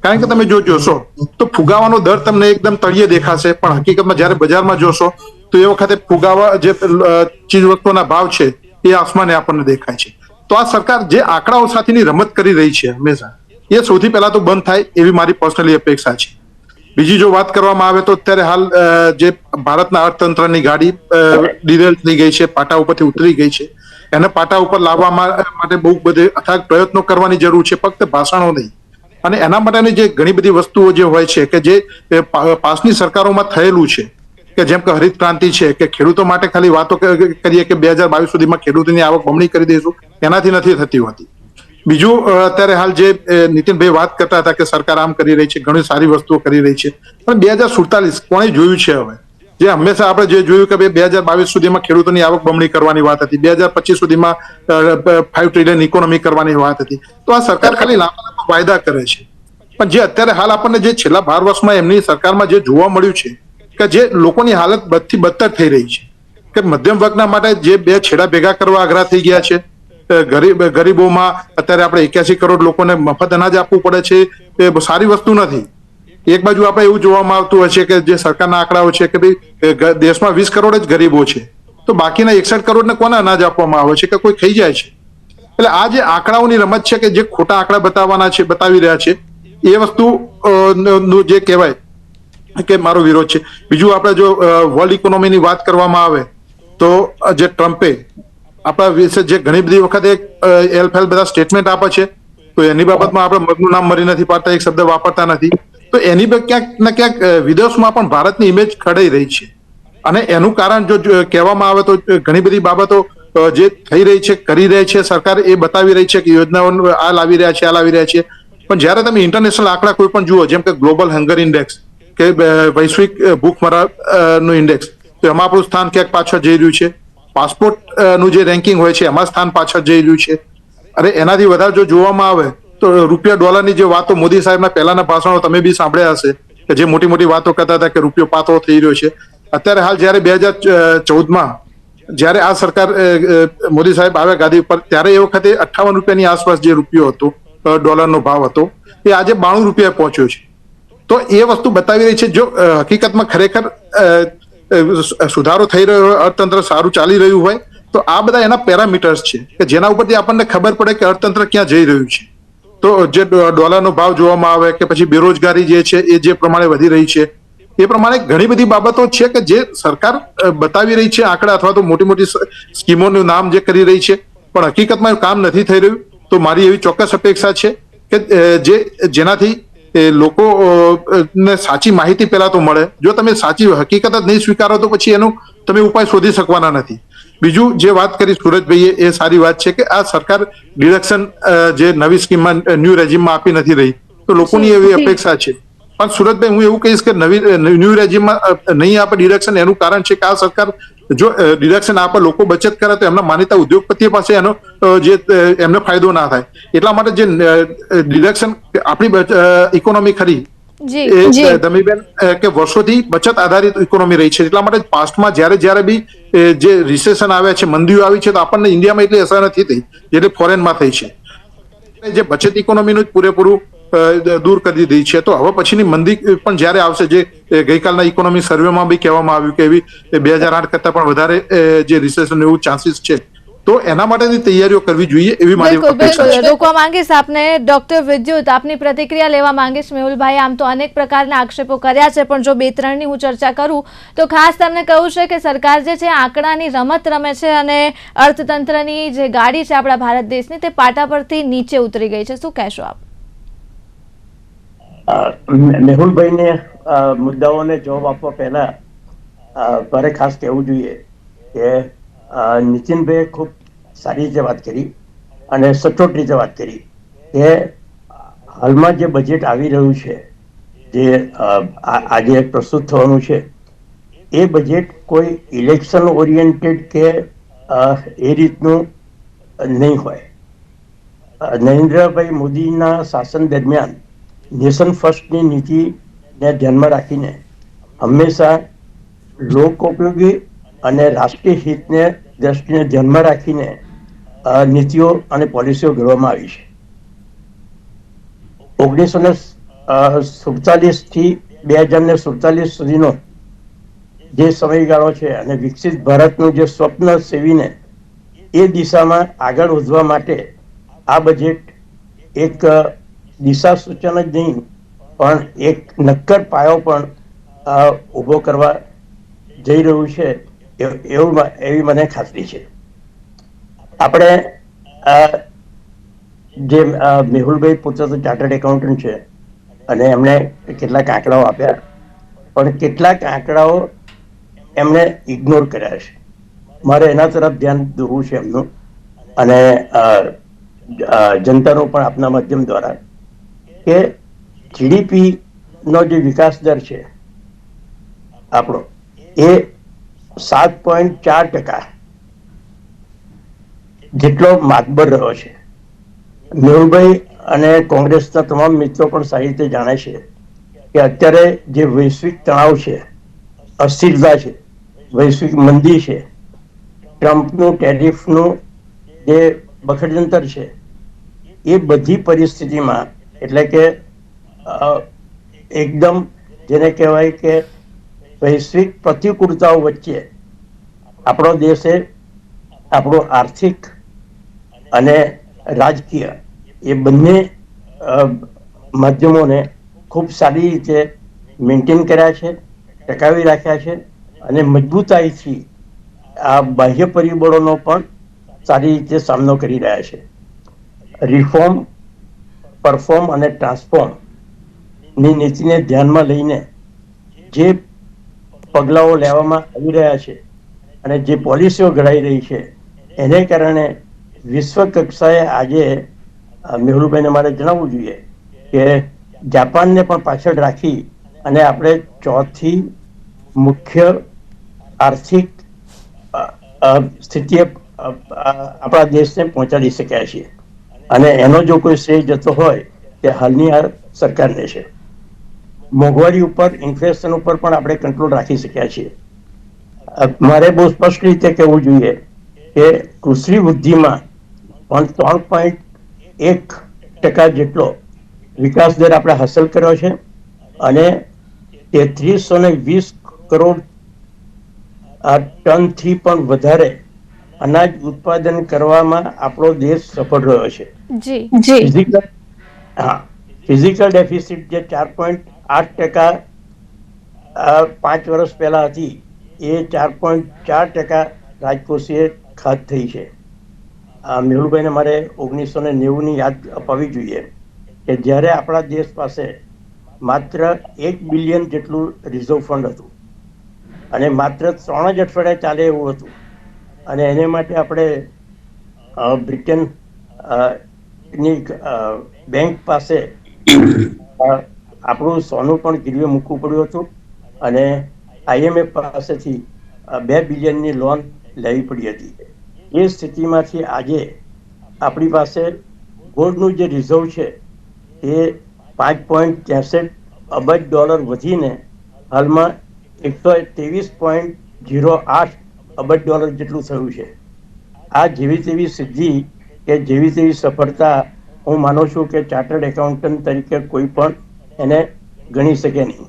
કારણ કે તમે જો જોશો તો ફુગાવાનો દર તમને એકદમ તળિયે દેખાશે પણ હકીકતમાં જયારે બજારમાં જોશો તો એ વખતે ફુગાવા જે ચીજ વસ્તુઓના ભાવ છે એ આસમાને આપણને દેખાય છે. તો આ સરકાર જે આંકડાઓ સાથેની રમત કરી રહી છે હંમેશા એ સૌથી પહેલા તો બંધ થાય એવી મારી પર્સનલી અપેક્ષા છે. બીજી જો વાત કરવામાં આવે તો અત્યારે હાલ જે ભારતના અર્થતંત્રની ગાડી ડિરેલ થઈ ગઈ છે, પાટા ઉપરથી ઉતરી ગઈ છે, એને પાટા ઉપર લાવવા માટે બહુ બધે અથાગ પ્રયત્નો કરવાની જરૂર છે, ફક્ત ભાષણો નહીં. અને એના માટેની જે ઘણી બધી વસ્તુઓ જે હોય છે કે જે પાછલી સરકારોમાં થયેલું છે કે જેમ કે હરિત ક્રાંતિ છે કે ખેડૂતો માટે ખાલી વાતો કરીએ કે 2022 સુધીમાં ખેડૂતોની આવક બમણી કરી દઈશું, એનાથી નથી થતી હોતી. બીજું અત્યારે હાલ જે નીતિનભાઈ વાત કરતા હતા કે સરકાર આમ કરી રહી છે, ઘણી સારી વસ્તુઓ કરી રહી છે, પણ 2047 કોણે જોયું છે? હવે જે હંમેશા આપણે જે જોયું કે 2022 સુધીમાં ખેડૂતોની આવક બમણી કરવાની વાત હતી, 2025 સુધીમાં 5 ટ્રિલિયન ઇકોનોમી કરવાની વાત હતી. તો આ સરકાર ખાલી લાંબા વાયદા કરે છે. પણ જે અત્યારે હાલ આપણને જે છેલ્લા 12 વર્ષમાં એમની સરકારમાં જે જોવા મળ્યું છે કે જે લોકોની હાલત બદથી બદતર થઈ રહી છે કે મધ્યમ વર્ગના માટે જે બે છેડા ભેગા કરવા આગ્રહ થઈ ગયા છે. ગરીબોમાં અત્યારે આપણે 81 કરોડ લોકોને મફત અનાજ આપવું પડે છે, એ સારી વસ્તુ નથી. એક બાજુ આપણે એવું જોવામાં આવતું હોય છે કે જે સરકારના આંકડાઓ છે કે ભાઈ દેશમાં 20 કરોડ જ ગરીબો છે, તો બાકીના 61 કરોડને કોને અનાજ આપવામાં આવે છે કે કોઈ ખાઈ જાય છે. એટલે આ જે આંકડાઓની રમત છે કે જે ખોટા આંકડા બતાવી રહ્યા છે એ વસ્તુ જે કહેવાય કે મારો વિરોધ છે. બીજું આપણે જો વર્લ્ડ ઇકોનોમીની વાત કરવામાં આવે તો જે ટ્રમ્પે આપણા વિશે જે ઘણી બધી વખતે એલફેલ બધા સ્ટેટમેન્ટ આપે છે, તો એની બાબતમાં આપણે મગનું નામ મરી નથી પાડતા, એક શબ્દ વાપરતા નથી. તો એની ક્યાંક ને ક્યાંક વિદેશમાં પણ ભારતની ઇમેજ ખડાઈ રહી છે. અને એનું કારણ જો કહેવામાં આવે તો ઘણી બધી બાબતો જે થઈ રહી છે, કરી રહી છે સરકાર, એ બતાવી રહી છે કે યોજનાઓ આ લાવી રહ્યા છે, આ લાવી રહ્યા છે. પણ જ્યારે તમે ઇન્ટરનેશનલ આંકડા કોઈ પણ જુઓ, જેમ કે ગ્લોબલ હંગર ઇન્ડેક્સ કે વૈશ્વિક ભૂખમરાનું ઇન્ડેક્સ, તો એમાં આપણું સ્થાન ક્યાંક પાછળ જઈ રહ્યું છે. પાસપોર્ટ નું જે રેન્કિંગ હોય છે એમાં સ્થાન પાછળ જઈ રહ્યું છે. અને એનાથી વધારે જો જોવામાં આવે તો રૂપિયા ડોલરની જે વાતો મોદી સાહેબના પહેલાના ભાષણો તમે બી સાંભળ્યા હશે, કે જે મોટી મોટી વાતો કરતા હતા કે રૂપિયો પાતળો થઈ રહ્યો છે. અત્યારે હાલ જ્યારે 2014માં જ્યારે આ સરકાર મોદી સાહેબ આવ્યા ગાદી ઉપર, ત્યારે એ વખતે 58 રૂપિયાની આસપાસ જે રૂપિયો હતો, ડોલરનો ભાવ હતો, એ આજે 92 રૂપિયા પહોંચ્યો છે. તો એ વસ્તુ બતાવી રહી છે, જો હકીકતમાં ખરેખર સુધારો થઈ રહ્યો હોય, અર્થતંત્ર સારું ચાલી રહ્યું હોય, તો આ બધા એના પેરામીટર્સ છે કે જેના ઉપરથી આપણને ખબર પડે કે અર્થતંત્ર ક્યાં જઈ રહ્યું છે. તો જે ડોલરનો ભાવ જોવામાં આવે કે પછી બેરોજગારી જે છે એ જે પ્રમાણે વધી રહી છે, એ પ્રમાણે ઘણી બધી બાબતો છે કે જે સરકાર બતાવી રહી છે આંકડા, અથવા તો મોટી મોટી સ્કીમોનું નામ જે કરી રહી છે, પણ હકીકતમાં કામ નથી થઈ રહ્યું. તો મારી એવી ચોક્કસ અપેક્ષા છે કે જેનાથી લોકો ને સાચી માહિતી પહેલા તો મળે. જો તમે સાચી હકીકત જ નહીં સ્વીકારો તો પછી એનો તમે ઉપાય શોધી શકવાના નથી. બીજું જે વાત કરી સુરજભાઈએ, એ સારી વાત છે કે આ સરકાર ડિડક્શન જે નવી સ્કીમમાં ન્યૂ રેજીમમાં આપી નથી રહી, તો લોકોની એવી અપેક્ષા છે. પણ સુરજભાઈ, હું એવું કહીશ કે ન્યૂ રેજીમમાં નહીં આપે ડિડક્શન, એનું કારણ છે કે આ સરકાર જો ડિડક્શન આપે, લોકો બચત કરે, તો એમના માનીતા ઉદ્યોગપતિઓ પાસે એનો જે એમને ફાયદો ના થાય. એટલા માટે જે ડિડક્શન આપણી ઇકોનોમી ખરી એ ધમીબેન કે વર્ષોથી બચત આધારિત ઇકોનોમી રહી છે. એટલા માટે પાસ્ટમાં જ્યારે બી જે રિસેશન આવ્યા છે, મંદીઓ આવી છે, તો આપણને ઇન્ડિયામાં એટલી અસર નથી થઈ જેટલી ફોરેનમાં થઈ છે. જે બચત ઇકોનોમીનું પૂરેપૂરું દૂર કરી દીધી છે. તો હવે પછીની મંદી પણ જ્યારે આવશે, જે ગઈકાલના ઇકોનોમી સર્વેમાં બી કહેવામાં આવ્યું કે એવી 2008 કરતા પણ વધારે જે રિસેશન એવું ચાન્સીસ છે, તો એના માટેની તૈયારીઓ કરવી જોઈએ, એવી મારી અપેક્ષા છે. રોકવા માંગીશ આપને. ડોક્ટર વિદ્યુત, આપની પ્રતિક્રિયા લેવા માંગીશ. મેહુલભાઈ આમ તો અનેક પ્રકારના આક્ષેપો કર્યા છે, પણ જો 2-3ની હું ચર્ચા કરું તો ખાસ તમને કહ્યું છે કે સરકાર જે છે આંકડાની રમત રમે છે અને અર્થતંત્રની જે ગાડી છે આપણા ભારત દેશની, તે પાટા પરથી નીચે ઉતરી ગઈ છે. શું કહેશો આપ? મેહુલભાઈને મુદ્દાઓને જવાબ આપવા પહેલા મારે ખાસ કહેવું જોઈએ કે નીતિનભાઈએ ખૂબ સારી રીતે વાત કરી અને સચોટ રીતે વાત કરી કે હાલમાં જે બજેટ આવી રહ્યું છે, જે આજે પ્રસ્તુત થવાનું છે, એ બજેટ કોઈ ઇલેક્શન ઓરિએન્ટેડ કે એ રીતનું નહીં હોય. નરેન્દ્રભાઈ મોદીના શાસન દરમિયાન નેશન ફર્સ્ટની નીતિને ધ્યાનમાં રાખીને હંમેશા લોકોપયોગી અને રાષ્ટ્રીય હિતને દ્રષ્ટિને ધ્યાનમાં રાખીને નીતિઓ અને પોલિસીઓ ઘડવામાં આવી છે. 1947 થી 2047 સુધીનો જે સમયગાળો છે અને વિકસિત ભારતનું જે સ્વપ્ન સેવીને એ દિશામાં આગળ વધવા માટે આ બજેટ એક દિશા સૂચન જ નહીં, પણ એક નક્કર પાયો પણ ઊભો કરવા જઈ રહ્યું છે, એવી મને ખાતરી છે. આપણે જે મેહુલભાઈ પોતે તો ચાર્ટર્ડ એકાઉન્ટન્ટ છે અને એમણે કેટલાક આંકડાઓ આપ્યા, પણ કેટલાક આંકડાઓ એમણે ઇગ્નોર કર્યા છે. મારે એના તરફ ધ્યાન દોરવું છે એમનું અને જનતાનો પણ આપના માધ્યમ દ્વારા, કે જીડીપી નો જે વિકાસ દર છે આપણો, એ 7.4% જેટલો માતબર રહ્યો છે. મેહુલભાઈ અને કોંગ્રેસના તમામ મિત્રો પણ સારી રીતે જાણે છે કે અત્યારે જે વૈશ્વિક તણાવ છે, અસ્થિરતા છે, વૈશ્વિક મંદી છે, ટ્રમ્પનું ટેરિફનું જે બખડજંતર છે, એ બધી પરિસ્થિતિમાં, એટલે કે એકદમ જેને કહેવાય કે વૈશ્વિક પ્રતિકૂળતાઓ વચ્ચે આપણો દેશે આપણો આર્થિક અને રાજકીય એ બંને માધ્યમોને ખૂબ સારી રીતે મેન્ટેન કર્યા છે, ટકાવી રાખ્યા છે અને મજબૂતાઈથી આ બાહ્ય પરિબળોનો પણ સારી રીતે સામનો કરી રહ્યા છે. રિફોર્મ, પરફોર્મ અને ટ્રાન્સફોર્મ ની નીતિને ધ્યાનમાં લઈને જે પગલાઓ લેવામાં આવી રહ્યા છે અને જે પોલિસીઓ ઘડાઈ રહી છે એને કારણે વિશ્વ કક્ષાએ આજે મેહુલભાઈને મારે જણાવવું જોઈએ કે જાપાનને પણ પાછળ રાખી અને આપણે ચોથી મુખ્ય આર્થિક સ્થિતિએ આપણા દેશને પહોંચાડી શક્યા છીએ. અને એનો જો કોઈ શ્રેય જતો હોય તે હાલની આ સરકારને છે. મોંઘવારી ઉપર, ઇન્ફ્લેશન ઉપર પણ આપણે કંટ્રોલ રાખી શક્યા છીએ. મારે બહુ સ્પષ્ટ રીતે કહેવું જોઈએ કે કૃષિ વૃદ્ધિમાં પણ 3.1% જેટલો વિકાસ દર આપણે હાંસલ કર્યો છે અને 3320 કરોડ ટનથી પણ વધારે અનાજ ઉત્પાદન કરવામાં આપણો દેશ સફળ રહ્યો છે. ફિઝિકલ ડેફિસિટ જે 4.8% 5 વર્ષ પહેલા હતી એ 4.4% રાજકોષીય ખાત થઈ છે. મેહુલભાઈને મારે 1990ની યાદ અપાવવી જોઈએ કે જ્યારે આપણા દેશ પાસે માત્ર 1 બિલિયન જેટલું રિઝર્વ ફંડ હતું અને માત્ર 3 જ અઠવાડિયા ચાલે એવું હતું અને એને માટે આપણે બ્રિટન ની બેંક પાસે આપણું સોનું પણ ગીરવે મૂકવું પડ્યું હતું અને IMF પાસેથી 2 બિલિયનની લોન લેવી પડી હતી. એ સ્થિતિમાંથી આજે આપણી પાસે ગોલ્ડનું જે રિઝર્વ છે એ $5.63 અબજ વધીને હાલમાં $123.08 અબજ જેટલું થયું છે. આ જેવી તેવી સિદ્ધિ કે જેવી તેવી સફળતા હું માનું છું કે ચાર્ટર્ડ એકાઉન્ટન્ટ તરીકે કોઈ પણ એને ગણી શકે નહીં.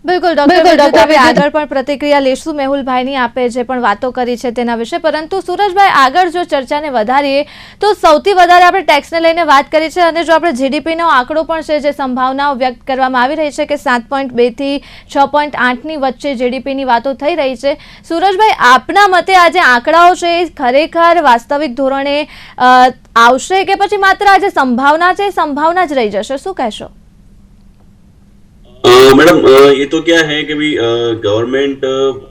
બિલકુલ ડોક્ટર, હવે આગળ પણ પ્રતિક્રિયા લેશું મેહુલભાઈની, આપે જે પણ વાતો કરી છે તેના વિશે. પરંતુ સુરજભાઈ, આગળ જો ચર્ચાને વધારીએ તો સૌથી વધારે આપણે ટેક્સને લઈને વાત કરી છે અને જો આપણે જીડીપીનો આંકડો પણ છે જે સંભાવનાઓ વ્યક્ત કરવામાં આવી રહી છે કે 7.2 થી 6.8ની વચ્ચે જીડીપીની વાતો થઈ રહી છે. સુરજભાઈ, આપના મતે આ જે આંકડાઓ છે એ ખરેખર વાસ્તવિક ધોરણે આવશે કે પછી માત્ર આ જે સંભાવના છે સંભાવના જ રહી જશે? શું કહેશો? मैडम ये तो क्या है कि भाई गवर्नमेंट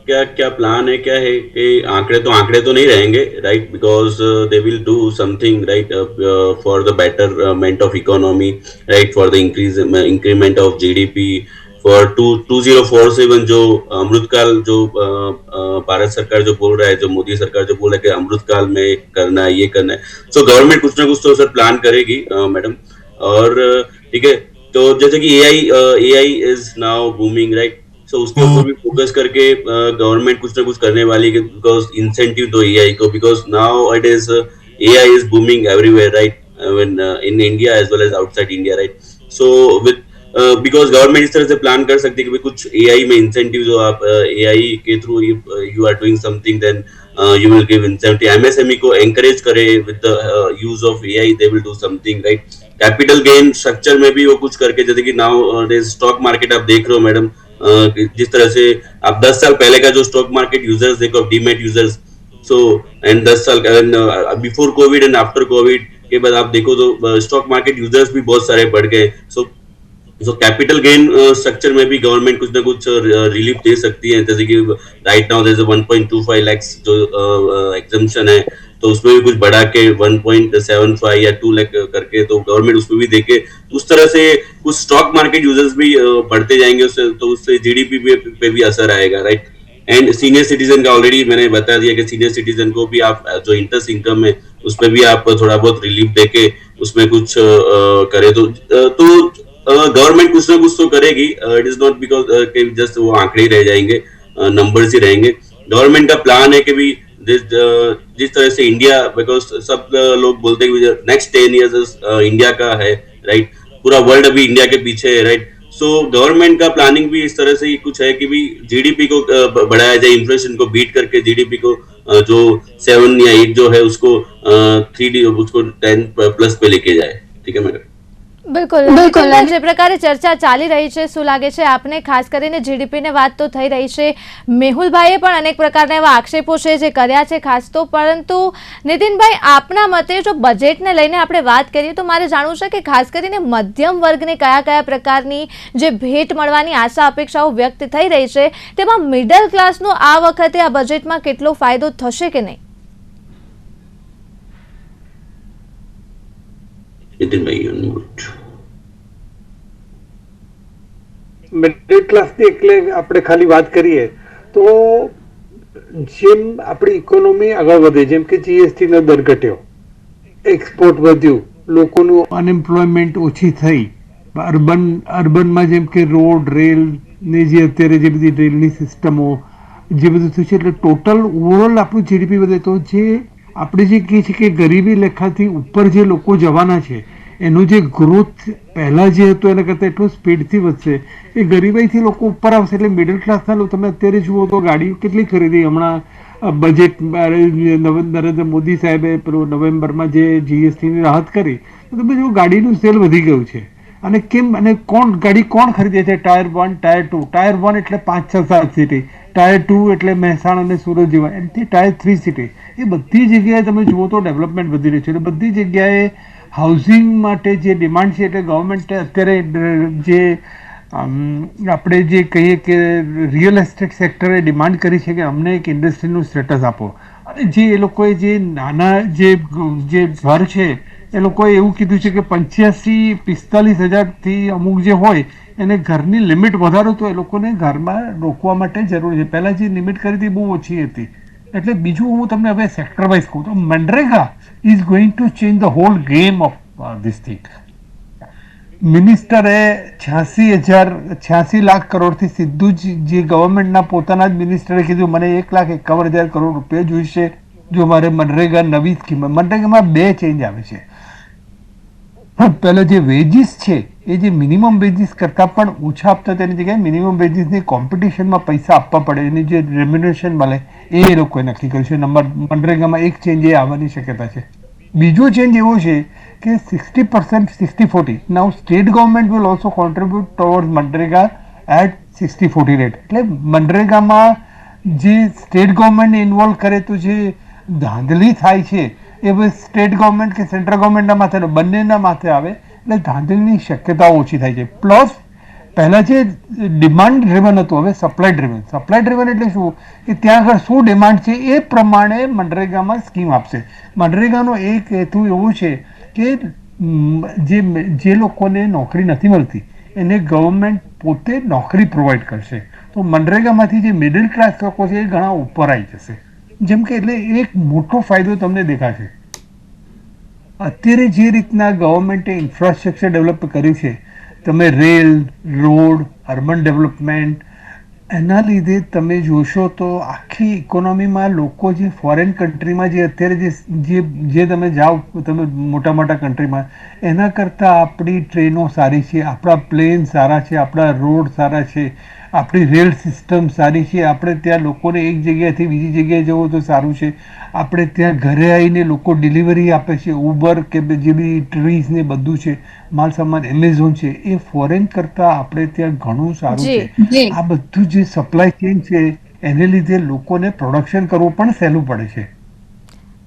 क्या क्या प्लान है, क्या है कि आंकड़े तो नहीं रहेंगे, right, because they will do something, right, for the betterment of economy, right, for the increment of GDP, for 2047 जो अमृतकाल जो भारत सरकार जो बोल रहा है, जो मोदी सरकार जो बोल रहा है कि अमृतकाल में करना है, ये करना है. सो गवर्नमेंट कुछ ना कुछ तो सर प्लान करेगी मैडम. और ठीक है, तो जैसे कि AI is now booming, right, so उसके ऊपर भी फोकस करके गवर्नमेंट कुछ ना कुछ करने वाली है, बिकॉज इंसेंटिव तो AI को, because now it is AI is booming everywhere, right, when in India as well as outside India, right. So with because government इस तरह से प्लान कर सकती है कि कुछ AI में इंसेंटिव जो आप AI के through you are doing something, then you will give incentive. MSME को encourage करे with the use of AI, they will do something, right. Capital gain structure में भी वो कुछ करके, जैसे कि नाउ स्टॉक मार्केट आप देख रहे हो मैडम, जिस तरह से आप 10 साल पहले का जो स्टॉक मार्केट यूजर्स देखो, डीमेट यूजर्स, सो एंड 10 साल before Covid and after Covid के बाद आप देखो तो स्टॉक मार्केट यूजर्स भी बहुत सारे बढ़ गए. सो कैपिटल गेन स्ट्रक्चर में भी गवर्नमेंट कुछ ना कुछ रिलीफ दे सकती है, जैसे कि right now there is 1.25 lakh जो एग्जम्पशन है, तो उसमें भी कुछ बढ़ा के 1.75 या 2 लाख करके, तो गवर्नमेंट उसमें भी देके उस तरह से कुछ स्टॉक मार्केट यूजर्स भी बढ़ते जाएंगे, उससे तो उससे जीडीपी पे भी असर आएगा, राइट. एंड सीनियर सिटीजन का ऑलरेडी मैंने बता दिया कि सीनियर सिटीजन को भी आप जो इंटरेस्ट इनकम है उस पर भी आप थोड़ा बहुत रिलीफ देके उसमें कुछ करे तो गवर्नमेंट कुछ ना कुछ तो करेगी. It is not because just वो आंकड़े ही रह जाएंगे, नंबर्स ही रहेंगे. गवर्नमेंट का प्लान है कि भी जिस तरह से इंडिया, बिकॉज सब लोग बोलते हैं कि नेक्स्ट 10 ईयर्स इंडिया का है, राइट, पूरा वर्ल्ड अभी इंडिया के पीछे है, राइट. सो गवर्नमेंट का प्लानिंग भी इस तरह से ही कुछ है कि भी जीडीपी को बढ़ाया जाए, इन्फ्लेशन को बीट करके जीडीपी को जो 7 या 8 जो है उसको 3 उसको 10 प्लस पे लेके जाए. ठीक है मैडम. બિલકુલ નીતિનભાઈ, જે પ્રકારે ચર્ચા ચાલી રહી છે, શું લાગે છે આપને? ખાસ કરીને જીડીપીની વાત તો થઈ રહી છે, મેહુલભાઈએ પણ અનેક પ્રકારના એવા આક્ષેપો છે જે કર્યા છે ખાસ તો, પરંતુ નીતિનભાઈ આપના મતે જો બજેટને લઈને આપણે વાત કરીએ તો મારે જાણવું છે કે ખાસ કરીને મધ્યમ વર્ગને કયા કયા પ્રકારની જે ભેટ મળવાની આશા અપેક્ષાઓ વ્યક્ત થઈ રહી છે, તેમાં મિડલ ક્લાસનો આ વખતે આ બજેટમાં કેટલો ફાયદો થશે કે નહીં? મિડલ ક્લાસની એટલે આપણે ખાલી વાત કરીએ તો જેમ આપણી ઇકોનોમી આગળ વધે, જેમ કે જીએસટી નો દર ઘટ્યો, એક્સપોર્ટ વધ્યું, લોકોનું અનએમ્પ્લોયમેન્ટ ઓછી થઈ, અર્બનમાં જેમ કે રોડ રેલ ને જે અત્યારે જે બધી રેલની સિસ્ટમો જે બધું થયું છે, એટલે ટોટલ ઓવરઓલ આપણું જીડીપી વધે. તો જે આપણે જે કહે છે કે ગરીબી રેખાથી ઉપર જે લોકો જવાના છે એનું જે ગ્રોથ પહેલા જે હતું એના કરતાં એટલું સ્પીડથી વધશે, એ ગરીબાઈથી લોકો ઉપર આવશે. એટલે મિડલ ક્લાસના લોકો તમે અત્યારે જુઓ તો ગાડી કેટલી ખરીદી, હમણાં બજેટ નરેન્દ્ર મોદી સાહેબે પેલું નવેમ્બરમાં જે જીએસટીની રાહત કરી, તો તમે જો ગાડીનું સેલ વધી ગયું છે. અને કેમ, અને ગાડી કોણ ખરીદે છે? Tyre 1, tyre 2. ટાયર 1 એટલે 5, 6, 7 સિટી, ટાયર 2 એટલે મહેસાણા અને સુરત જેવા, એમથી ટાયર 3 સિટી. એ બધી જગ્યાએ તમે જુઓ તો ડેવલપમેન્ટ વધી રહ્યું છે. એટલે બધી જગ્યાએ હાઉસિંગ માટે જે ડિમાન્ડ છે, એટલે ગવર્મેન્ટે અત્યારે જે આપણે જે કહીએ કે રિયલ એસ્ટેટ સેક્ટરે ડિમાન્ડ કરી છે કે અમને એક ઇન્ડસ્ટ્રીનું સ્ટેટસ આપો. અને જે એ લોકોએ જે નાના જે ઘર છે એ લોકોએ એવું કીધું છે કે 85-45 હજારથી અમુક જે હોય એને ઘરની લિમિટ વધારો તો એ લોકોને ઘરમાં રોકવા માટે જરૂર છે. પહેલાં જે લિમિટ કરી હતી બહુ ઓછી હતી. એટલે બીજું હું તમને હવે સેક્ટર વાઇઝ કહું તો MNREGA is going to change the whole game of this thing. મિનિસ્ટરે 86 લાખ કરોડથી સીધું જ જે ગવર્મેન્ટના પોતાના જ મિનિસ્ટરે કીધું મને 1,51,000 કરોડ રૂપિયા જોઈશે જો મારે મનરેગા નવી સ્કીમ. મનરેગામાં 2 ચેન્જ આવે છે. પહેલો જે વેજીસ છે એ જે મિનિમમ વેજીસ કરતાં પણ ઓછા આપતા તેની જગ્યાએ મિનિમમ વેજીસની કોમ્પિટિશનમાં પૈસા આપવા પડે, એની જે રેમ્યુનરેશન મળે એ લોકોએ નક્કી કર્યું છે. મનરેગામાં એક ચેન્જ એ આવવાની શક્યતા છે. બીજો ચેન્જ એવો છે કે 60% 60-40. Now state government will also contribute toward MNREGA at 60-40 rate. એટલે મનરેગામાં જે સ્ટેટ ગવર્મેન્ટને ઇન્વોલ્વ કરે તો જે ધાંધલી થાય છે એ સ્ટેટ ગવર્મેન્ટ કે સેન્ટ્રલ ગવર્મેન્ટના માથે, બંનેના માથે આવે, એટલે ધાંધલીની શક્યતાઓ ઓછી થાય છે. પ્લસ પહેલાં જે ડિમાન્ડ ડ્રિવન હતું, હવે સપ્લાય ડ્રિવન. સપ્લાય ડ્રિવન એટલે શું કે ત્યાં આગળ શું ડિમાન્ડ છે એ પ્રમાણે મનરેગામાં સ્કીમ આપશે. મનરેગાનો એક હેતુ એવો છે કે જે લોકોને નોકરી નથી મળતી એને ગવર્મેન્ટ પોતે નોકરી પ્રોવાઈડ કરશે. તો મનરેગામાંથી જે મિડલ ક્લાસ લોકો છે એ ઘણા ઉપર આવી જશે. જેમ કે એટલે એક મોટો ફાયદો તમને દેખાશે. અત્યારે જે રીતના ગવર્મેન્ટે ઇન્ફ્રાસ્ટ્રક્ચર ડેવલપ કર્યું છે, તમે રેલ, રોડ, અર્બન ડેવલપમેન્ટ, એના લીધે તમે જોશો તો આખી ઇકોનોમીમાં લોકો જે ફોરેન કન્ટ્રીમાં જે અત્યારે જે તમે જાઓ તમે મોટા મોટા કન્ટ્રીમાં, એના કરતાં આપણી ટ્રેનો સારી છે, આપણા પ્લેન સારા છે, આપણા રોડ સારા છે, આપણી રેલ સિસ્ટમ સારી છે. આપણે ત્યાં લોકોને એક જગ્યાએથી બીજી જગ્યાએ જવું તો સારું છે. આપણે ત્યાં ઘરે આવીને લોકો ડિલિવરી આપે છે, ઉબર કે જે બી ટ્રીઝ ને બધું છે, માલ સામાન એમેઝોન છે, એ ફોરેન કરતાં આપણે ત્યાં ઘણું સારું છે. આ બધું જે સપ્લાય ચેન છે એને લીધે લોકોને પ્રોડક્શન કરવું પણ સહેલું પડે છે.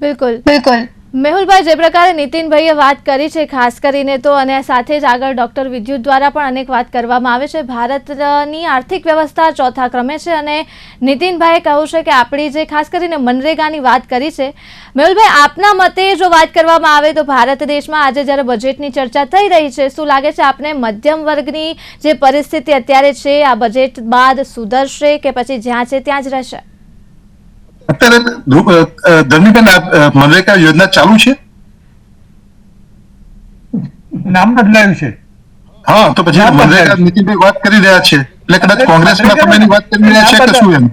બિલકુલ મેહુલભાઈ, જે પ્રકારે નીતિનભાઈએ વાત કરી છે ખાસ કરીને તો, અને સાથે જ આગળ ડોક્ટર વિદ્યુત દ્વારા પણ અનેક વાત કરવામાં આવે છે. ભારતની આર્થિક વ્યવસ્થા 4થા ક્રમે છે અને નીતિનભાઈએ કહ્યું છે કે આપણી જે ખાસ કરીને મનરેગાની વાત કરી છે. મેહુલભાઈ, આપના મતે જો વાત કરવામાં આવે તો ભારત દેશમાં આજે જ્યારે બજેટની ચર્ચા થઈ રહી છે, શું લાગે છે આપને મધ્યમ વર્ગની જે પરિસ્થિતિ અત્યારે છે આ બજેટ બાદ સુધરશે કે પછી જ્યાં છે ત્યાં જ રહેશે? અત્યારે ધર્મીબેન મનરેગા યોજના ચાલુ છે, નામ બદલાયું છે. હા, તો પછી મનરેગા નીતિનભાઈ વાત કરી રહ્યા છે એટલે કદાચ કોંગ્રેસના સમયની વાત કરી રહ્યા છે કે શું એમ?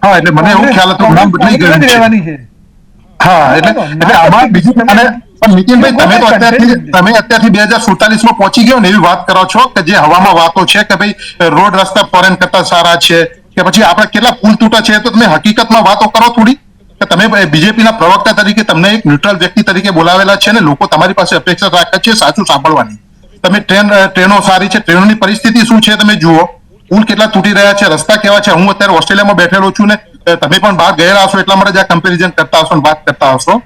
હા, એટલે મને એવું ખ્યાલ હતો નામ બદલાઈ ગયું છે. હા, એટલે આમાં બીજું પણ નીતિનભાઈ તમે તો અત્યારથી 2047માં પહોંચી ગયો ને એવી વાત કરો છો કે જે હવામાં વાતો છે કે ભાઈ રોડ રસ્તા ફોરેન કરતા સારા છે કે પછી આપણે કેટલા પુલ તૂટા છે, તો તમે હકીકતમાં વાતો કરો થોડી. કે તમે બીજેપીના પ્રવક્તા તરીકે તમને એક ન્યુટ્રલ વ્યક્તિ તરીકે બોલાવેલા છે ને લોકો તમારી પાસે અપેક્ષા રાખે છે સાચું સાંભળવાની. તમે ટ્રેનો સારી છે, ટ્રેનોની પરિસ્થિતિ શું છે તમે જુઓ, પુલ કેટલા તૂટી રહ્યા છે, રસ્તા કેવા છે. હું અત્યારે ઓસ્ટ્રેલિયામાં બેઠેલો છું ને તમે પણ બહાર ગયેલા હશો એટલા માટે જ આ કમ્પેરિઝન કરતા હશો, વાત કરતા હશો.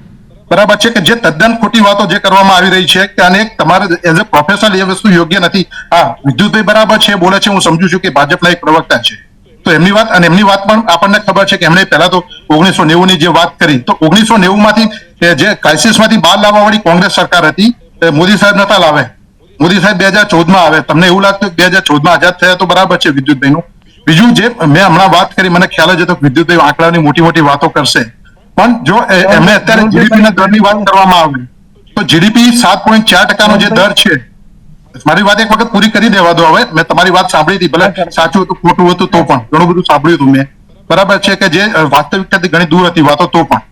બરાબર છે કે જે તદ્દન ખોટી વાતો જે કરવામાં આવી રહી છે કે અને તમારે એઝ અ પ્રોફેશનલ એ વસ્તુ યોગ્ય નથી. હા, વિદ્યુતભાઈ બરાબર છે, બોલે છે, હું સમજુ છું કે ભાજપના એક પ્રવક્તા છે, તો એમની વાત અને એમની વાત પણ આપણને ખબર છે કે એમણે પહેલા તો 1990 ની જે વાત કરી, તો 1990 માંથી જે ક્રાઇસિસમાંથી બહાર લાવવા વાળી કોંગ્રેસ સરકાર હતી, મોદી સાહેબ નતા લાવે. મોદી સાહેબ 2014 માં આવે. તમને એવું લાગતું 2014 માં આઝાદ થયા તો બરાબર છે વિદ્યુતભાઈનું. બીજું જે મેં હમણાં વાત કરી, મને ખ્યાલ જ હતો કે વિદ્યુતભાઈ આંકડાની મોટી મોટી વાતો કરશે, પણ જો એમને અત્યારે જીડીપીના દરની વાત કરવામાં આવે તો જીડીપી 7.4% જે દર છે, મારી વાત એક વખત પૂરી કરી દેવા દો. હવે મેં તમારી વાત સાંભળી હતી, ભલે સાચું હતું ખોટું હતું તો પણ ઘણું બધું સાંભળ્યું હતું મેં. બરાબર છે કે જે વાસ્તવિકતાથી ઘણી દૂર હતી વાતો તો પણ.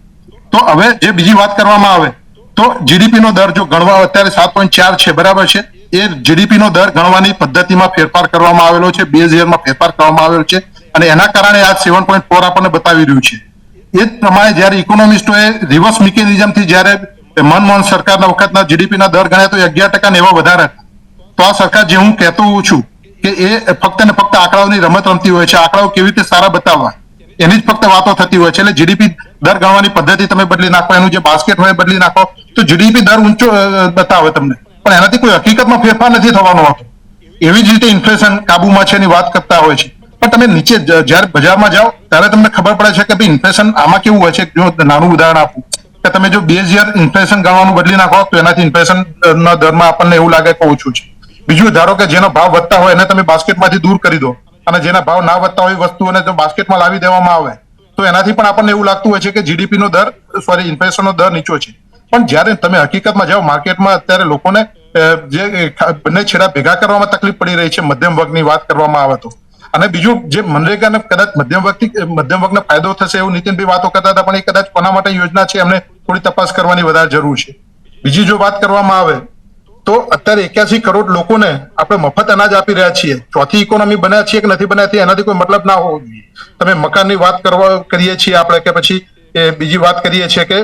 તો હવે જે બીજી વાત કરવામાં આવે તો જીડીપી નો દર જો ગણવા અત્યારે 7.4 છે, બરાબર છે, એ જીડીપી નો દર ગણવાની પદ્ધતિમાં ફેરફાર કરવામાં આવેલો છે, બેઝ યરમાં ફેરફાર કરવામાં આવેલો છે અને એના કારણે આ 7.4 આપણને બતાવી રહ્યું છે. એ જ પ્રમાણે જયારે ઇકોનોમિસ્ટોએ રિવર્સ મિકેનિઝમથી જયારે મનમોહન સરકારના વખતના જીડીપીના દર ગણ્યા તો 11% ને એવા વધારે હતા. તો આ સરકાર જે હું કહેતો હોઉં છું કે એ ફક્ત ને ફક્ત આંકડાઓની રમત રમતી હોય છે, આંકડાઓ કેવી રીતે સારા બતાવવા એની જ ફક્ત વાતો થતી હોય છે. એટલે જીડીપી દર ગણવાની પદ્ધતિ તમે બદલી નાખો, એનું જે બાસ્કેટ હોય બદલી નાખો તો જીડીપી દર ઊંચો બતાવે તમને, પણ એનાથી કોઈ હકીકતમાં ફેરફાર નથી થવાનો હોતો. એવી જ રીતે ઇન્ફ્લેશન કાબુમાં છે એની વાત કરતા હોય છે, પણ તમે નીચે જયારે બજારમાં જાઓ ત્યારે તમને ખબર પડે છે કે ભાઈ ઇન્ફ્લેશન આમાં કેવું હોય છે. જો નાનું ઉદાહરણ આપું કે તમે જો બેઝ યર ઇન્ફ્લેશન ગણવાનું બદલી નાખો તો એનાથી ઇન્ફ્લેશન ના દરમાં આપણને એવું લાગે કે ઓછું છે. બીજું ધારો કે જેનો ભાવ વધતા હોય એને તમે બાસ્કેટમાંથી દૂર કરી દો અને જેના ભાવ ના વધતા હોય વસ્તુઓને જો બાસ્કેટમાં લાવી દેવામાં આવે તો એનાથી પણ આપણને એવું લાગતું હોય છે કે જીડીપી નો દર ઇન્ફ્લેશનનો દર નીચો છે. પણ જ્યારે તમે હકીકતમાં જાઓ માર્કેટમાં અત્યારે લોકોને જે બંને છેડા ભેગા કરવામાં તકલીફ પડી રહી છે મધ્યમ વર્ગની વાત કરવામાં આવે તો. અને બીજું જે મનરેગાને કદાચ મધ્યમ વર્ગને ફાયદો થશે એવું નીતિનભાઈ વાતો કરતા હતા, પણ એ કદાચ કોના માટે યોજના છે એમને થોડી તપાસ કરવાની વધારે જરૂર છે. બીજી જો વાત કરવામાં આવે તો અત્યારે 81 કરોડ લોકોને આપણે મફત અનાજ આપી રહ્યા છીએ. ચોથી ઇકોનોમી બન્યા છીએ કે નથી બન્યા એનાથી કોઈ મતલબ ના હોવો જોઈએ. તમે મકાનની વાત કરીએ છીએ આપણે કે પછી બીજી વાત કરીએ છીએ કે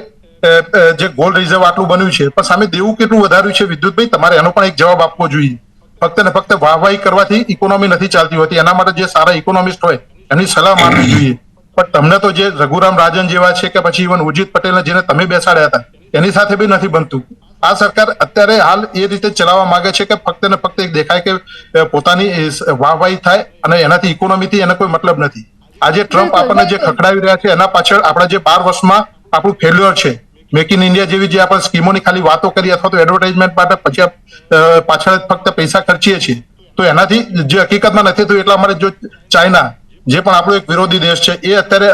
જે ગોલ્ડ રિઝર્વ આટલું બન્યું છે, પણ સામે દેવું કેટલું વધાર્યું છે વિદ્યુતભાઈ, તમારે એનો પણ એક જવાબ આપવો જોઈએ. ફક્ત ને ફક્ત વાહવાહી કરવાથી ઇકોનોમી નથી ચાલતી હોતી. એના માટે જે સારા ઇકોનોમિસ્ટ હોય એની સલાહ માનવી જોઈએ. પણ તમને તો જે રઘુરામ રાજન જેવા છે કે પછી ઇવન ઉર્જિત પટેલને જેને તમે બેસાડ્યા હતા એની સાથે બી નથી બનતું. આ સરકાર અત્યારે હાલ એ રીતે ચલાવવા માંગે છે કે ફક્ત ને ફક્ત એક દેખાય કે પોતાની વાહવાહી થાય અને એનાથી ઇકોનોમીથી એને કોઈ મતલબ નથી. આજે ટ્રમ્પ આપણને જે ખખડાવી રહ્યા છે એના પાછળ આપણા જે 12 વર્ષમાં આપણું ફેલ્યુઅર છે. મેક ઇન ઇન્ડિયા જેવી જે આપણે સ્કીમોની ખાલી વાતો કરી અથવા તો એડવર્ટાઇઝમેન્ટ માટે પછી પાછળ ફક્ત પૈસા ખર્ચીએ છીએ તો એનાથી જે હકીકતમાં નથી થયું. એટલા માટે જો ચાઇના જે પણ આપણો એક વિરોધી દેશ છે એ અત્યારે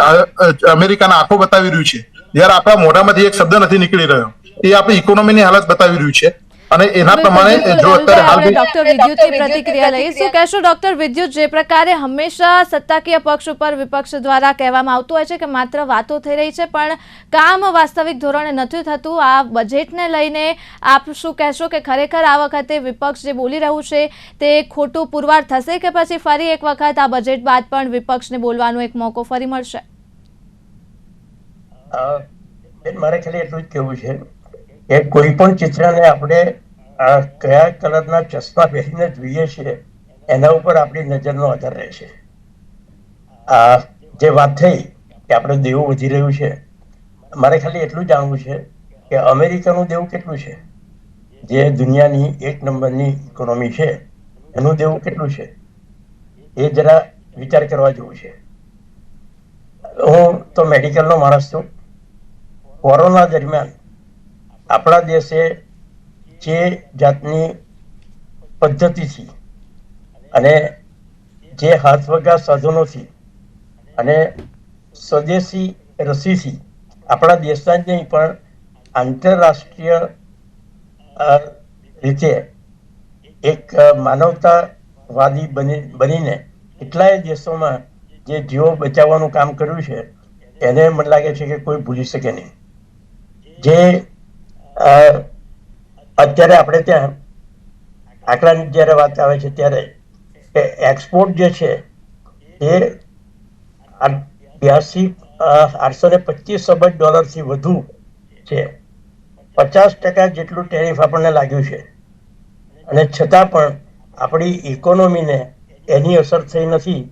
અમેરિકાના આંખો બતાવી રહ્યું છે, જ્યારે આપણા મોઢામાંથી એક શબ્દ નથી નીકળી રહ્યો, એ આપણી ઇકોનોમીની હાલત બતાવી રહ્યું છે. અને એના પ્રમાણે જો અત્યારે હાલ ડોક્ટર વિદ્યુતની પ્રતિક્રિયા લઈએ. શું કહેશો ડોક્ટર વિદ્યુત, જે પ્રકારે હંમેશા સત્તાકીય પક્ષ ઉપર વિપક્ષ દ્વારા કહેવામાં આવતું હોય છે કે માત્ર વાતો થઈ રહી છે પણ કામ વાસ્તવિક ધોરણે નથી થતું, આ બજેટને લઈને આપ શું કહેશો કે ખરેખર આ વખતે વિપક્ષ જે બોલી રહ્યું છે તે ખોટું પુરવાર થશે કે પછી ફરી એક વખત આ બજેટ બાદ પણ વિપક્ષને બોલવાનો એક મોકો ફરી મળશે? મારે ખાલી એટલું જ કહેવું છે કે કોઈ પણ ચિત્રને આપણે કયા કલરના ચશ્મા પહેરીને જોઈએ છીએ એના ઉપર આપણી નજરનો આધાર રહે છે. જે વાત થઈ કે આપણે દેવું વધી રહ્યું છે, મારે ખાલી એટલું જાણવું છે કે અમેરિકાનું દેવું કેટલું છે, જે દુનિયાની 1 નંબરની ઇકોનોમી છે એનું દેવું કેટલું છે એ જરા વિચાર કરવા જેવું છે. હું તો મેડિકલનો માણસ છું. કોરોના દરમિયાન આપણા દેશે જે જાતની પદ્ધતિથી અને જે હાથવગા સાધનોથી અને સ્વદેશી રસીથી આપણા દેશના જ નહીં પણ આંતરરાષ્ટ્રીય રીતે એક માનવતાવાદી બનીને કેટલાય દેશોમાં જે જીવો બચાવવાનું કામ કર્યું છે એને મને લાગે છે કે કોઈ ભૂલી શકે નહીં. જે અત્યારે આપણે ત્યાં આંકડાની જ્યારે વાત આવે છે ત્યારે કે એક્સપોર્ટ જે છે એ 825 અબજ ડોલરથી વધુ છે. 50% જેટલું ટેરિફ આપણને લાગ્યું છે અને છતાં પણ આપણી ઇકોનોમીને એની અસર થઈ નથી.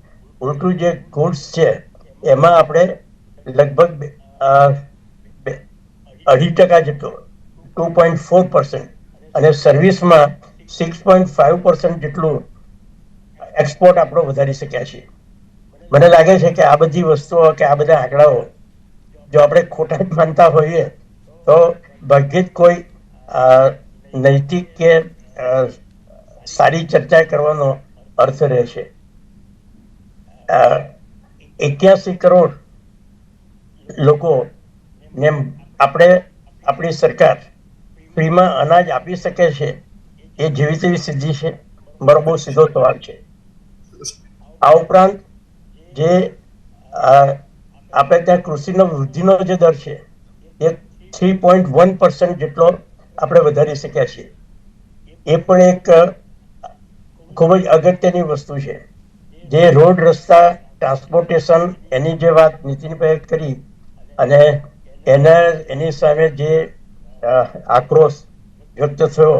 ઉલટું જે ગુડ્સ છે એમાં આપણે લગભગ 2.5% જેટલો 2.4% અને સર્વિસમાં 6.5% જેટલું એક્સપોર્ટ આપણો વધારી શક્યા છીએ. મને લાગે છે કે આ બધી વસ્તુઓ કે આ બધા આંકડાઓ જો આપણે ખોટા જ માનતા હોઈએ તો ભાગ્યે જ કોઈ નૈતિક કે સારી ચર્ચા કરવાનો અર્થ રહેશે. 81 કરોડ લોકો ને આપણે આપણી સરકાર ફ્રીમાં અનાજ આપી શકે છે એ જેવી તેવી સિદ્ધિ છે? મારો બહુ સીધો સવાલ છે. આ ઉપરાંત જે આપણે ત્યાં કૃષિનો વૃદ્ધિનો જે દર છે એ 3.1% જેટલો આપણે વધારી શક્યા છીએ. એ પણ એક ખૂબ જ અગત્યની વસ્તુ છે. જે રોડ રસ્તા ટ્રાન્સપોર્ટેશન એની જે વાત નીતિનભાઈએ કરી અને એની સામે જે આક્રોશ વ્યક્ત થયો,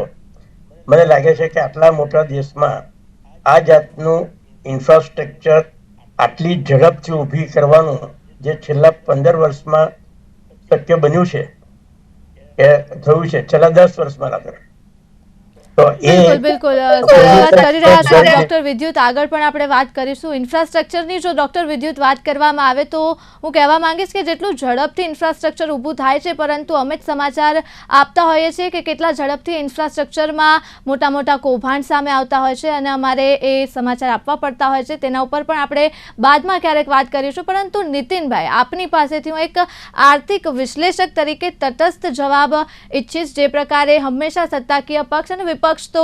મને લાગે છે કે આટલા મોટા દેશમાં આ જાતનું ઇન્ફ્રાસ્ટ્રક્ચર આટલી ઝડપથી ઊભી કરવાનું જે છેલ્લા 15 વર્ષમાં શક્ય બન્યું છે કે થયું છે, છેલ્લા 10 વર્ષમાં આગળ. બિલકુલ વાત કરી રહ્યા છો ડોક્ટર વિદ્યુત. આગળ પણ આપણે વાત કરીશું ઇન્ફ્રાસ્ટ્રક્ચરની. જો ડોક્ટર વિદ્યુત વાત કરવામાં આવે તો હું કહેવા માંગીશ કે જેટલું ઝડપથી ઇન્ફ્રાસ્ટ્રક્ચર ઊભું થાય છે, પરંતુ અમે જ સમાચાર આપતા હોઈએ છીએ કે કેટલા ઝડપથી ઇન્ફ્રાસ્ટ્રક્ચરમાં મોટા મોટા કૌભાંડ સામે આવતા હોય છે અને અમારે એ સમાચાર આપવા પડતા હોય છે. તેના ઉપર પણ આપણે બાદમાં ક્યારેક વાત કરીશું. પરંતુ નીતિનભાઈ, આપની પાસેથી હું એક આર્થિક વિશ્લેષક તરીકે તટસ્થ જવાબ ઈચ્છીશ. જે પ્રકારે હંમેશા સત્તાકીય પક્ષ અને વિપક્ષ તો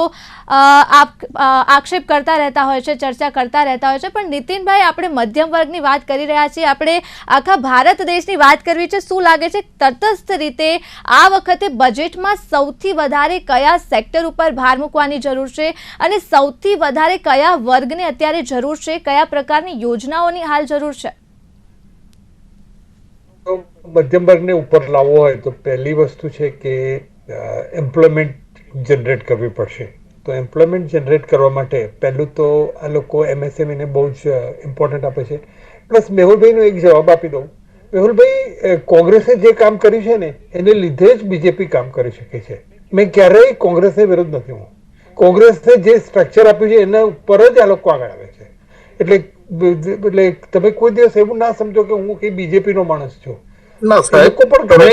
આક્ષેપ કરતા રહેતા હોય છે, ચર્ચા કરતા રહેતા હોય છે, પણ નીતિનભાઈ, આપણે મધ્યમ વર્ગની વાત કરી રહ્યા છીએ, આપણે આખા ભારત દેશની વાત કરવી છે. શું લાગે છે તટસ્થ રીતે આ વખતે બજેટમાં સૌથી વધારે કયા સેક્ટર ઉપર ભાર મૂકવાની જરૂર છે અને સૌથી વધારે કયા વર્ગને અત્યારે જરૂર છે, કયા પ્રકારની યોજનાઓની હાલ જરૂર છે? મધ્યમ વર્ગને ઉપર લાવવો હોય તો પહેલી વસ્તુ છે કે એમ્પ્લોયમેન્ટ જનરેટ કરવી પડશે. તો એમ્પ્લોયમેન્ટ જનરેટ કરવા માટે પહેલું તો આ લોકો MSME બહુ જ ઇમ્પોર્ટન્ટ આપે છે. પ્લસ મેહુલભાઈનો એક જવાબ આપી દઉં. મેહુલભાઈ, કોંગ્રેસે જે કામ કર્યું છે ને એને લીધે જ બીજેપી કામ કરી શકે છે. મેં ક્યારેય કોંગ્રેસને વિરોધ નથી. હું કોંગ્રેસને જે સ્ટ્રક્ચર આપ્યું છે એના ઉપર જ આ લોકો આગળ આવે છે. એટલે તમે કોઈ દિવસ એવું ના સમજો કે હું કઈ બીજેપી નો માણસ છું. ના સાહેબ, તમે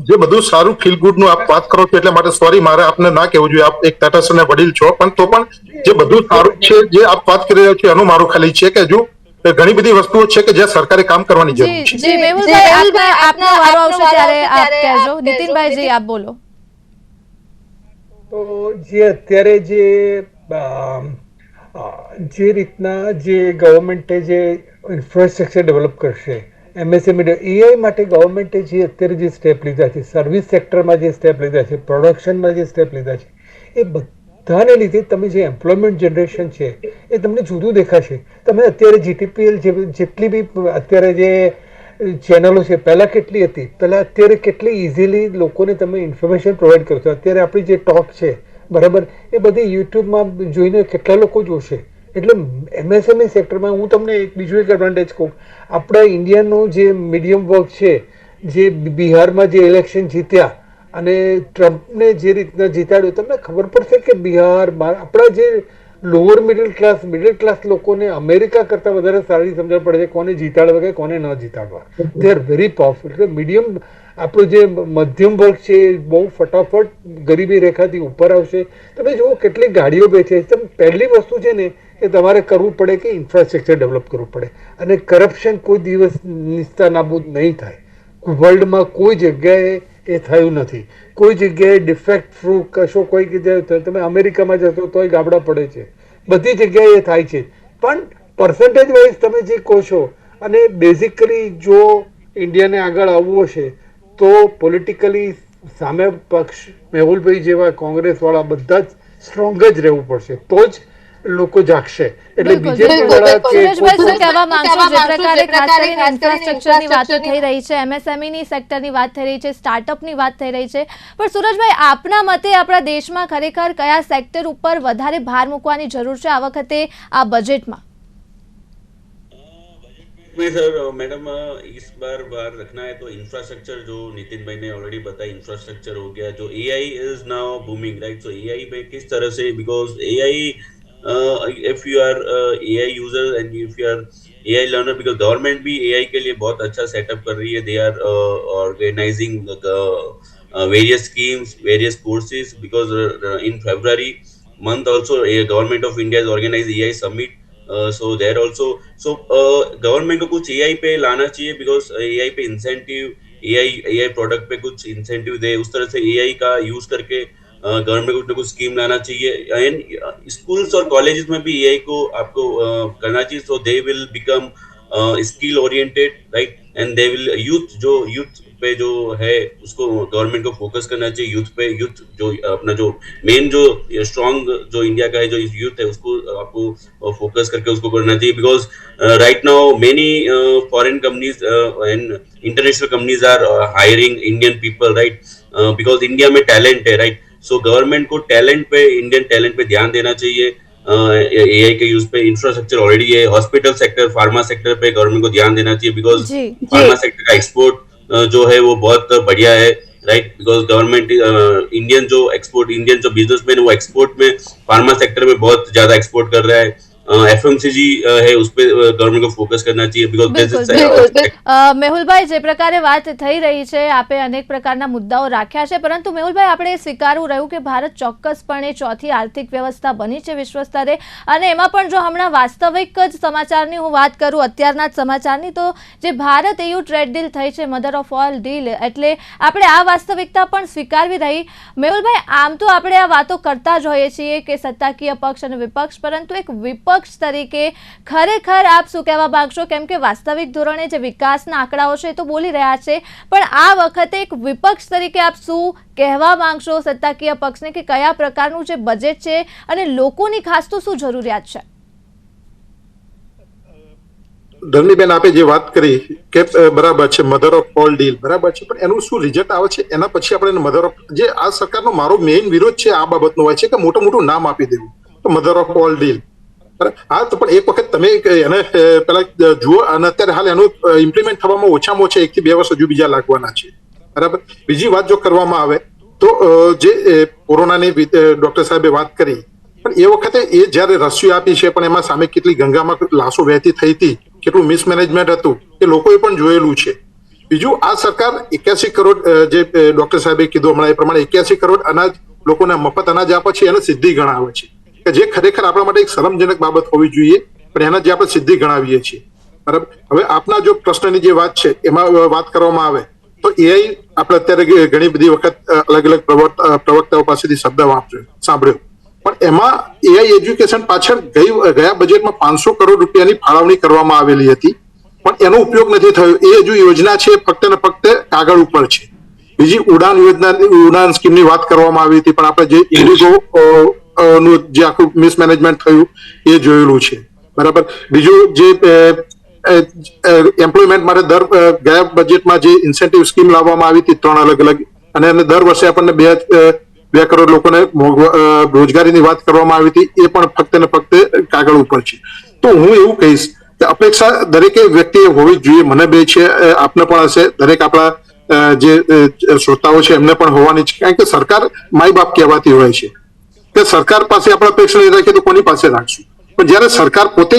જે બધું સારું ફીલ ગુડ નું આપ વાત કરો છો એટલે માટે સોરી, મારે આપને ના કહેવું જોઈએ. આપ એક તટસ્થ અને વડીલ છો, પણ તો પણ જે બધું સારું છે જે આપ વાત કરી રહ્યા છો એનું મારું ખાલી છે કે જો ઘણી બધી વસ્તુઓ છે કે જ્યાં સરકારે કામ કરવાની જરૂર છે. જી મેહુલભાઈ, આપનો વારો આવશે ત્યારે આપ કહેજો. નીતિનભાઈ જી, આપ બોલો. તો જે અત્યારે જે રીતના જે ગવર્મેન્ટે જે ઇન્ફ્રાસ્ટ્રક્ચર ડેવલપ કરશે, MSME AI માટે ગવર્મેન્ટે જે અત્યારે જે સ્ટેપ લીધા છે, સર્વિસ સેક્ટરમાં જે સ્ટેપ લીધા છે, પ્રોડક્શનમાં જે સ્ટેપ લીધા છે, એ બધાને લીધે તમે જે એમ્પ્લોયમેન્ટ જનરેશન છે એ તમને જુદું દેખાશે. તમે અત્યારે GTPL જેટલી બી અત્યારે જે ચેનલો છે, પહેલા કેટલી હતી, પહેલા અત્યારે કેટલી ઇઝીલી લોકોને તમે ઇન્ફોર્મેશન પ્રોવાઈડ કરો છો. અત્યારે આપણી જે ટોક છે બરાબર, એ બધી યુટ્યુબમાં જોઈને કેટલા લોકો જોશે. એટલે MSME સેક્ટરમાં હું તમને બીજું એક એડવાન્ટેજ કહું. આપણા ઇન્ડિયાનો જે મીડિયમ વર્ગ છે, જે બિહારમાં જે ઇલેક્શન જીત્યા અને ટ્રમ્પને જે રીતના જીતાડ્યો, તમને ખબર પડશે કે બિહારમાં આપણા જે લોઅર મિડલ ક્લાસ લોકોને અમેરિકા કરતાં વધારે સારી સમજણ પડે છે કોને જીતાડવા કે કોને ન જીતાડવા. They are very powerful. એટલે મીડિયમ આપણો જે મધ્યમ વર્ગ છે એ બહુ ફટાફટ ગરીબી રેખાથી ઉપર આવશે. તમે જુઓ કેટલી ગાડીઓ વેચે છે. પહેલી વસ્તુ છે ને કે તમારે કરવું પડે કે ઇન્ફ્રાસ્ટ્રક્ચર ડેવલપ કરવું પડે, અને કરપ્શન કોઈ દિવસ નિસ્તા નાબૂદ નહીં થાય. વર્લ્ડમાં કોઈ જગ્યાએ એ થયું નથી. કોઈ જગ્યાએ ડિફેક્ટ થ્રુ કશો કોઈ જગ્યાએ તમે અમેરિકામાં જશો તોય ગાબડા પડે છે. બધી જગ્યાએ એ થાય છે. પણ પર્સન્ટેજ વાઇઝ તમે જે કહો છો, અને બેઝિકલી જો ઇન્ડિયાને આગળ આવવું હશે તો પોલિટિકલી સામે પક્ષ મેહુલભાઈ જેવા કોંગ્રેસવાળા બધા જ સ્ટ્રોંગ જ રહેવું પડશે. તો જ લોકો જાગશે. એટલે બિલકુલ, બીજેપી બિલકુલ. વાળા કે સુરેશભાઈ, કોઈ શું કહેવા માંગશો? જે પ્રકારે ખાસ કરીને ઇન્ફ્રાસ્ટ્રક્ચરની વાતો થઈ રહી છે, એમએસએમઈની સેક્ટરની વાત થઈ રહી છે, સ્ટાર્ટઅપની વાત થઈ રહી છે, પણ સુરજભાઈ, આપના મતે આપણા દેશમાં ખરેખર કયા સેક્ટર ઉપર વધારે ભાર મૂકવાની જરૂર છે આ વખતે આ બજેટમાં? में सर मैडम इस बार बार रखना है तो इंफ्रास्ट्रक्चर, जो नितिन भाई ने ऑलरेडी बताया, इंफ्रास्ट्रक्चर हो गया, जो AI is now booming, right? So AI में किस तरह से, because AI, if you are AI user and if you are AI learner, because government भी एआई के लिए बहुत अच्छा सेटअप कर रही है. They are organising various schemes, various courses, because in February month also government of India has organized AI summit. So there also, so government को कुछ AI पे लाना चाहिए, because AI पे इंसेंटिव, AI प्रोडक्ट पे कुछ इंसेंटिव दे, उस तरह से AI का यूज करके गवर्नमेंट को कुछ स्कीम लाना चाहिए. एंड स्कूल्स और कॉलेजेस में भी AI को आपको करना चाहिए. So they will become skill oriented, right? And they will youth पे जो है उसको गवर्नमेंट को फोकस करना चाहिए. यूथ पे, यूथ जो अपना जो मेन जो स्ट्रॉन्ग जो इंडिया का है जो यूथ है, उसको आपको फोकस करके उसको करना चाहिए. Because right now many foreign companies and international companies are hiring Indian people, right? Because India में टैलेंट है, राइट? सो गवर्नमेंट को टैलेंट पे, इंडियन टैलेंट पे ध्यान देना चाहिए. एआई के यूज पे, इंफ्रास्ट्रक्चर ऑलरेडी है, हॉस्पिटल सेक्टर, फार्मा सेक्टर पे गवर्नमेंट को ध्यान देना चाहिए. बिकॉज फार्मा सेक्टर का एक्सपोर्ट जो है वो बहुत बढ़िया है, राइट? बिकॉज गवर्नमेंट इंडियन जो बिजनेसमैन वो एक्सपोर्ट में, फार्मा सेक्टर में बहुत ज्यादा एक्सपोर्ट कर रहा है. एफएमसीजी है, उस पे गवर्नमेंट को फोकस करना चाहिए. बिकॉज મેહુલભાઈ, જે પ્રકારે વાત થઈ રહી છે, આપે અનેક પ્રકારના મુદ્દાઓ રાખ્યા છે, પરંતુ મેહુલભાઈ, આપણે સ્વીકારવું રહ્યું કે ભારત ચોક્કસપણે ચોથી આર્થિક વ્યવસ્થા બની છે વિશ્વ સ્તરે, અને એમાં પણ જો હમણાં વાસ્તવિક જ સમાચારની હું વાત કરું, અત્યારના જ સમાચારની, તો જે ભારત EU ટ્રેડ ડીલ થઈ છે, મધર ઓફ ઓલ ડીલ, એટલે આપણે આ વાસ્તવિકતા પણ સ્વીકારવી રહી. મેહુલભાઈ, આમ તો આપણે આ વાતો કરતા જ હોઈએ છીએ કે સત્તાકીય પક્ષ અને વિપક્ષ, પરંતુ એક વિપક્ષ તરીકે ખરેખર આપ શું કહેવા માંગશો? કેમ કે વાસ્તવિક ધોરણે જે વિકાસના આંકડાઓ છે તો બોલી રહ્યા છે, પણ આ વખતે એક વિપક્ષ તરીકે આપ શું કહેવા માંગશો સત્તાકીય પક્ષને કે કયા પ્રકારનું જે બજેટ છે અને લોકોની ખાસ તો શું જરૂરિયાત છે? ધરણીબેન, આપે જે વાત કરી કે બરાબર છે, મધર ઓફ ઓલ ડીલ બરાબર છે, પણ એનું શું રિઝલ્ટ આવે છે એના પછી આપણે મધર ઓફ, જે આ સરકારનો મારો મેઇન વિરોધ છે આ બાબતનો હોય છે કે મોટું મોટું નામ આપી દેવું, તો મધર ઓફ ઓલ ડીલ. હા, તો પણ એક વખત તમે એને પેલા જુઓ, અને અત્યારે હાલ એનું ઇમ્પ્લિમેન્ટ થવામાં ઓછામાં ઓછા 1 થી 2 વર્ષ હજુ બીજા લાગવાના છે, બરાબર? બીજી વાત જો કરવામાં આવે તો જે કોરોનાની ડોક્ટર સાહેબે વાત કરી, પણ એ વખતે એ જયારે રસીઓ આપી છે, પણ એમાં સામે કેટલી ગંગામાં લાશો વહેતી થઈ હતી, કેટલું મિસમેનેજમેન્ટ હતું, એ લોકોએ પણ જોયેલું છે. બીજું, આ સરકાર 81 કરોડ, જે ડોક્ટર સાહેબે કીધું હમણાં એ પ્રમાણે 81 કરોડ અનાજ લોકોને મફત અનાજ આપે છે, એને સિદ્ધિ ગણાવે છે, કે જે ખરેખર આપણા માટે એક શરમજનક બાબત હોવી જોઈએ, પણ એના જે આપણે સિદ્ધિ ગણાવીએ છીએ, બરાબર? હવે આપના જો પ્રશ્નની જે વાત છે એમાં વાત કરવામાં આવે તો એઆઈ આપણે અત્યારે ઘણી બધી વખત અલગ અલગ પ્રવક્તાઓ પાસેથી શબ્દ સાંભળ્યો, પણ એમાં એઆઈ એજ્યુકેશન પાછળ ગયા બજેટમાં 500 કરોડ રૂપિયાની ફાળવણી કરવામાં આવેલી હતી, પણ એનો ઉપયોગ નથી થયો. એ હજુ યોજના છે ફક્ત ને ફક્ત કાગળ ઉપર છે. બીજી ઉડાન સ્કીમની વાત કરવામાં આવી હતી, પણ આપણે જે ઇન્ડિગો નું જે આખું મિસમેનેજમેન્ટ થયું એ જોયેલું છે, બરાબર? બીજું, જે એમ્પ્લોયમેન્ટ માટે ગયા બજેટમાં જે ઇન્સેન્ટિવ સ્કીમ લાવવામાં આવી હતી 3 અલગ અલગ, અને દર વર્ષે આપણને 2 કરોડ લોકોને રોજગારીની વાત કરવામાં આવી હતી, એ પણ ફક્ત ને ફક્ત કાગળ ઉપર છે. તો હું એવું કહીશ કે અપેક્ષા દરેકે વ્યક્તિએ હોવી જ જોઈએ. મને બે છે, આપને પણ હશે, દરેક આપણા જે શ્રોતાઓ છે એમને પણ હોવાની છે, કારણ કે સરકાર માય બાપ કહેવાતી હોય છે, કે સરકાર પાસે આપણે અપેક્ષા નહીં રાખીએ તો કોની પાસે રાખશું? પણ જયારે સરકાર પોતે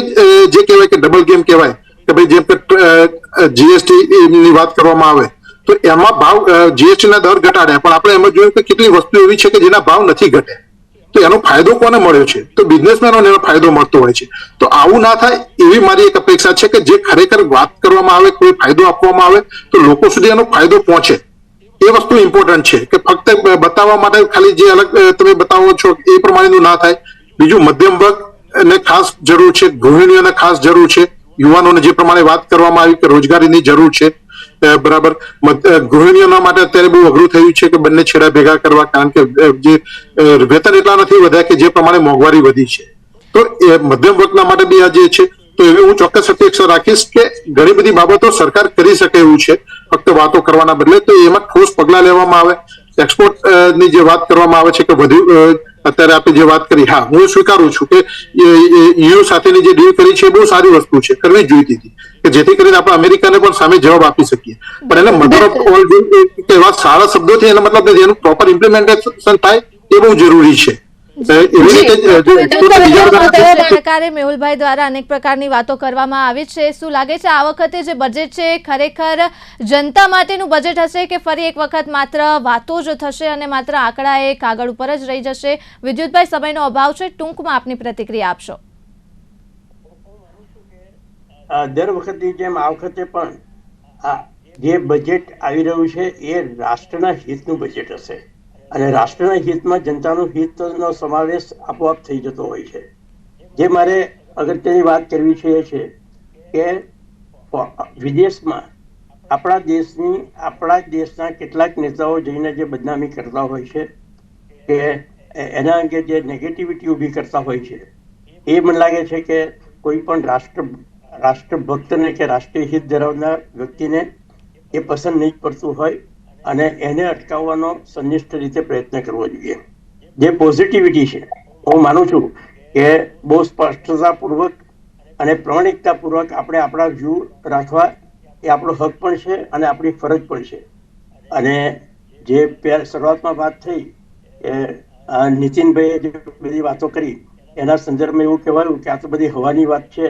જે કહેવાય કે ડબલ ગેમ કહેવાય, કે ભાઈ જેમ કે જીએસટી ની વાત કરવામાં આવે તો એમાં ભાવ, જીએસટી ના દર ઘટાડ્યા, પણ આપણે એમાં જોયું કે કેટલી વસ્તુ એવી છે કે જેના ભાવ નથી ઘટ્યા, તો એનો ફાયદો કોને મળ્યો છે? તો બિઝનેસમેનોને એનો ફાયદો મળતો હોય છે. તો આવું ના થાય એવી મારી એક અપેક્ષા છે, કે જે ખરેખર વાત કરવામાં આવે, કોઈ ફાયદો આપવામાં આવે તો લોકો સુધી એનો ફાયદો પહોંચે. એ વસ્તુ ઇમ્પોર્ટન્ટ છે, કે ફક્ત બતાવવા માટે ખાલી જે અલગ તમે બતાવો છો એ પ્રમાણેનું ના થાય. બીજું, મધ્યમ વર્ગને ખાસ જરૂર છે, ગૃહિણીઓને ખાસ જરૂર છે, યુવાનોને જે પ્રમાણે વાત કરવામાં આવી કે રોજગારીની જરૂર છે, બરાબર? ગૃહિણીઓના માટે અત્યારે બહુ અઘરું થયું છે કે બંને છેડા ભેગા કરવા, કારણ કે જે વેતન એટલા નથી વધ્યા કે જે પ્રમાણે મોંઘવારી વધી છે. તો એ મધ્યમ વર્ગના માટે બી આ જે છે તો એવી હું ચોક્કસ અપેક્ષા રાખીશ કે ઘણી બધી બાબતો સરકાર કરી શકે એવું છે, ફક્ત વાતો કરવાના બદલે તો એમાં ઠોસ પગલાં લેવામાં આવે. એક્સપોર્ટ ની જે વાત કરવામાં આવે છે કે વધુ અત્યારે આપણે જે વાત કરી, હા હું સ્વીકારું છું કે યુ સાથેની જે ડીલ કરી છે એ બહુ સારી વસ્તુ છે, કરવી જ જોઈતી હતી કે જેથી કરીને આપણે અમેરિકાને પણ સામે જવાબ આપી શકીએ. પણ એને મધર ઓફ ઓલ જે એવા સારા શબ્દોથી એનો મતલબ નથી, એનું પ્રોપર ઇમ્પ્લિમેન્ટેશન થાય એ બહુ જરૂરી છે. એવી રીતે સરકારે મેહુલભાઈ દ્વારા અનેક પ્રકારની વાતો કરવામાં આવી છે. શું લાગે છે આ વખતે જે બજેટ છે ખરેખર જનતા માટેનું બજેટ હશે કે ફરી એક વખત માત્ર વાતો જ થશે અને માત્ર આંકડા એ કાગળ ઉપર જ રહી જશે? વિદ્યુતભાઈ, સમયનો અભાવ છે, ટૂંકમાં આપની પ્રતિક્રિયા આપશો. દર વખતની જેમ આ વખતે પણ આ જે બજેટ આવી રહ્યું છે એ રાષ્ટ્રના હિતનું બજેટ હશે અને રાષ્ટ્રના હિતમાં જનતાનું હિતનો સમાવેશ આપોઆપ થઈ જતો હોય છે. જે મારે અગત્યની વાત કરવી છે એ છે કે વિદેશમાં આપણા દેશના કેટલાક નેતાઓ જઈને જે બદનામી કરતા હોય છે કે એના અંગે જે નેગેટિવિટી ઊભી કરતા હોય છે, એ મને લાગે છે કે કોઈ પણ રાષ્ટ્રભક્તને કે રાષ્ટ્રીય હિત ધરાવનાર વ્યક્તિને એ પસંદ નહીં પડતું હોય અને એને અટકાવવાનો સંનિષ્ઠ રીતે પ્રયત્ન કરવો જોઈએ. જે પોઝિટિવિટી છે હું માનું છું કે બહુ સ્પષ્ટતાપૂર્વક અને પ્રામાણિકતાપૂર્વક આપણે આપણા વ્યૂ રાખવા એ આપણો હક પણ છે અને આપણી ફરજ પણ છે. અને જે શરૂઆતમાં વાત થઈ કે નીતિનભાઈએ જે બધી વાતો કરી એના સંદર્ભમાં એવું કહેવાયું કે આ તો બધી હવાની વાત છે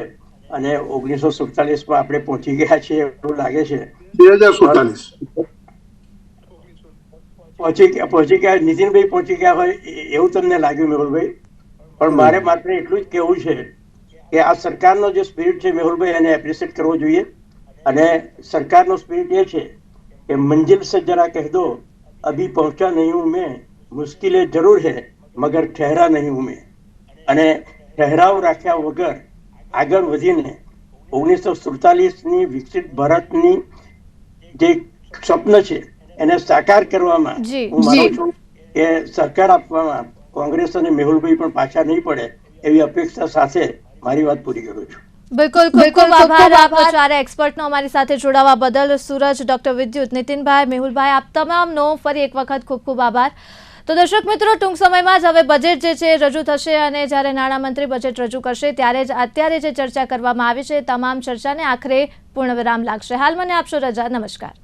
અને 1947માં આપણે પહોંચી ગયા છીએ એવું લાગે છે. 2047 પહોંચી ગયા, નીતિનભાઈ પહોંચી ગયા હોય એવું તમને લાગ્યું મેહુલભાઈ? પણ મારે માત્ર એટલું જ કહેવું છે કે આ સરકારનો જે સ્પિરિટ છે મેહુલભાઈ એને એપ્રિશિએટ કરવો જોઈએ. અને સરકારનો સ્પિરિટ એ છે કે મંજિલ સે જરા કહ દો અભી પહોંચા નહીં હું મેં, મુશ્કિલે જરૂર હૈ મગર ઠહેરા નહીં હું મેં. અને ઠહેરાવ રાખ્યા વગર આગળ વધીને 1947ની વિકસિત ભારતની જે સ્વપ્ન છે એને સાકાર કરવામાં હું માનું છું કે સરકાર આપવામાં કોંગ્રેસ અને મેહુલભાઈ પણ પાછા નહીં પડે એવી અપેક્ષા સાથે મારી વાત પૂરી કરું છું. બિલકુલ, ખૂબ ખૂબ આભાર આપ ચારે એક્સપર્ટનો અમારી સાથે જોડાવા બદલ. સૂરજ, ડોક્ટર વિદ્યુત, નીતિનભાઈ, મેહુલભાઈ, આપ તમામનો ફરી એક વખત ખૂબ ખૂબ આભાર. તો દર્શક મિત્રો, ટૂંક સમયમાં જ હવે બજેટ જે છે રજૂ થશે અને જ્યારે નાણામંત્રી બજેટ રજૂ કરશે ત્યારે જ અત્યારે જે ચર્ચા કરવામાં આવી છે તમામ ચર્ચાને આખરે પૂર્ણવિરામ લાગશે. હાલ મને આપશો રજા. નમસ્કાર.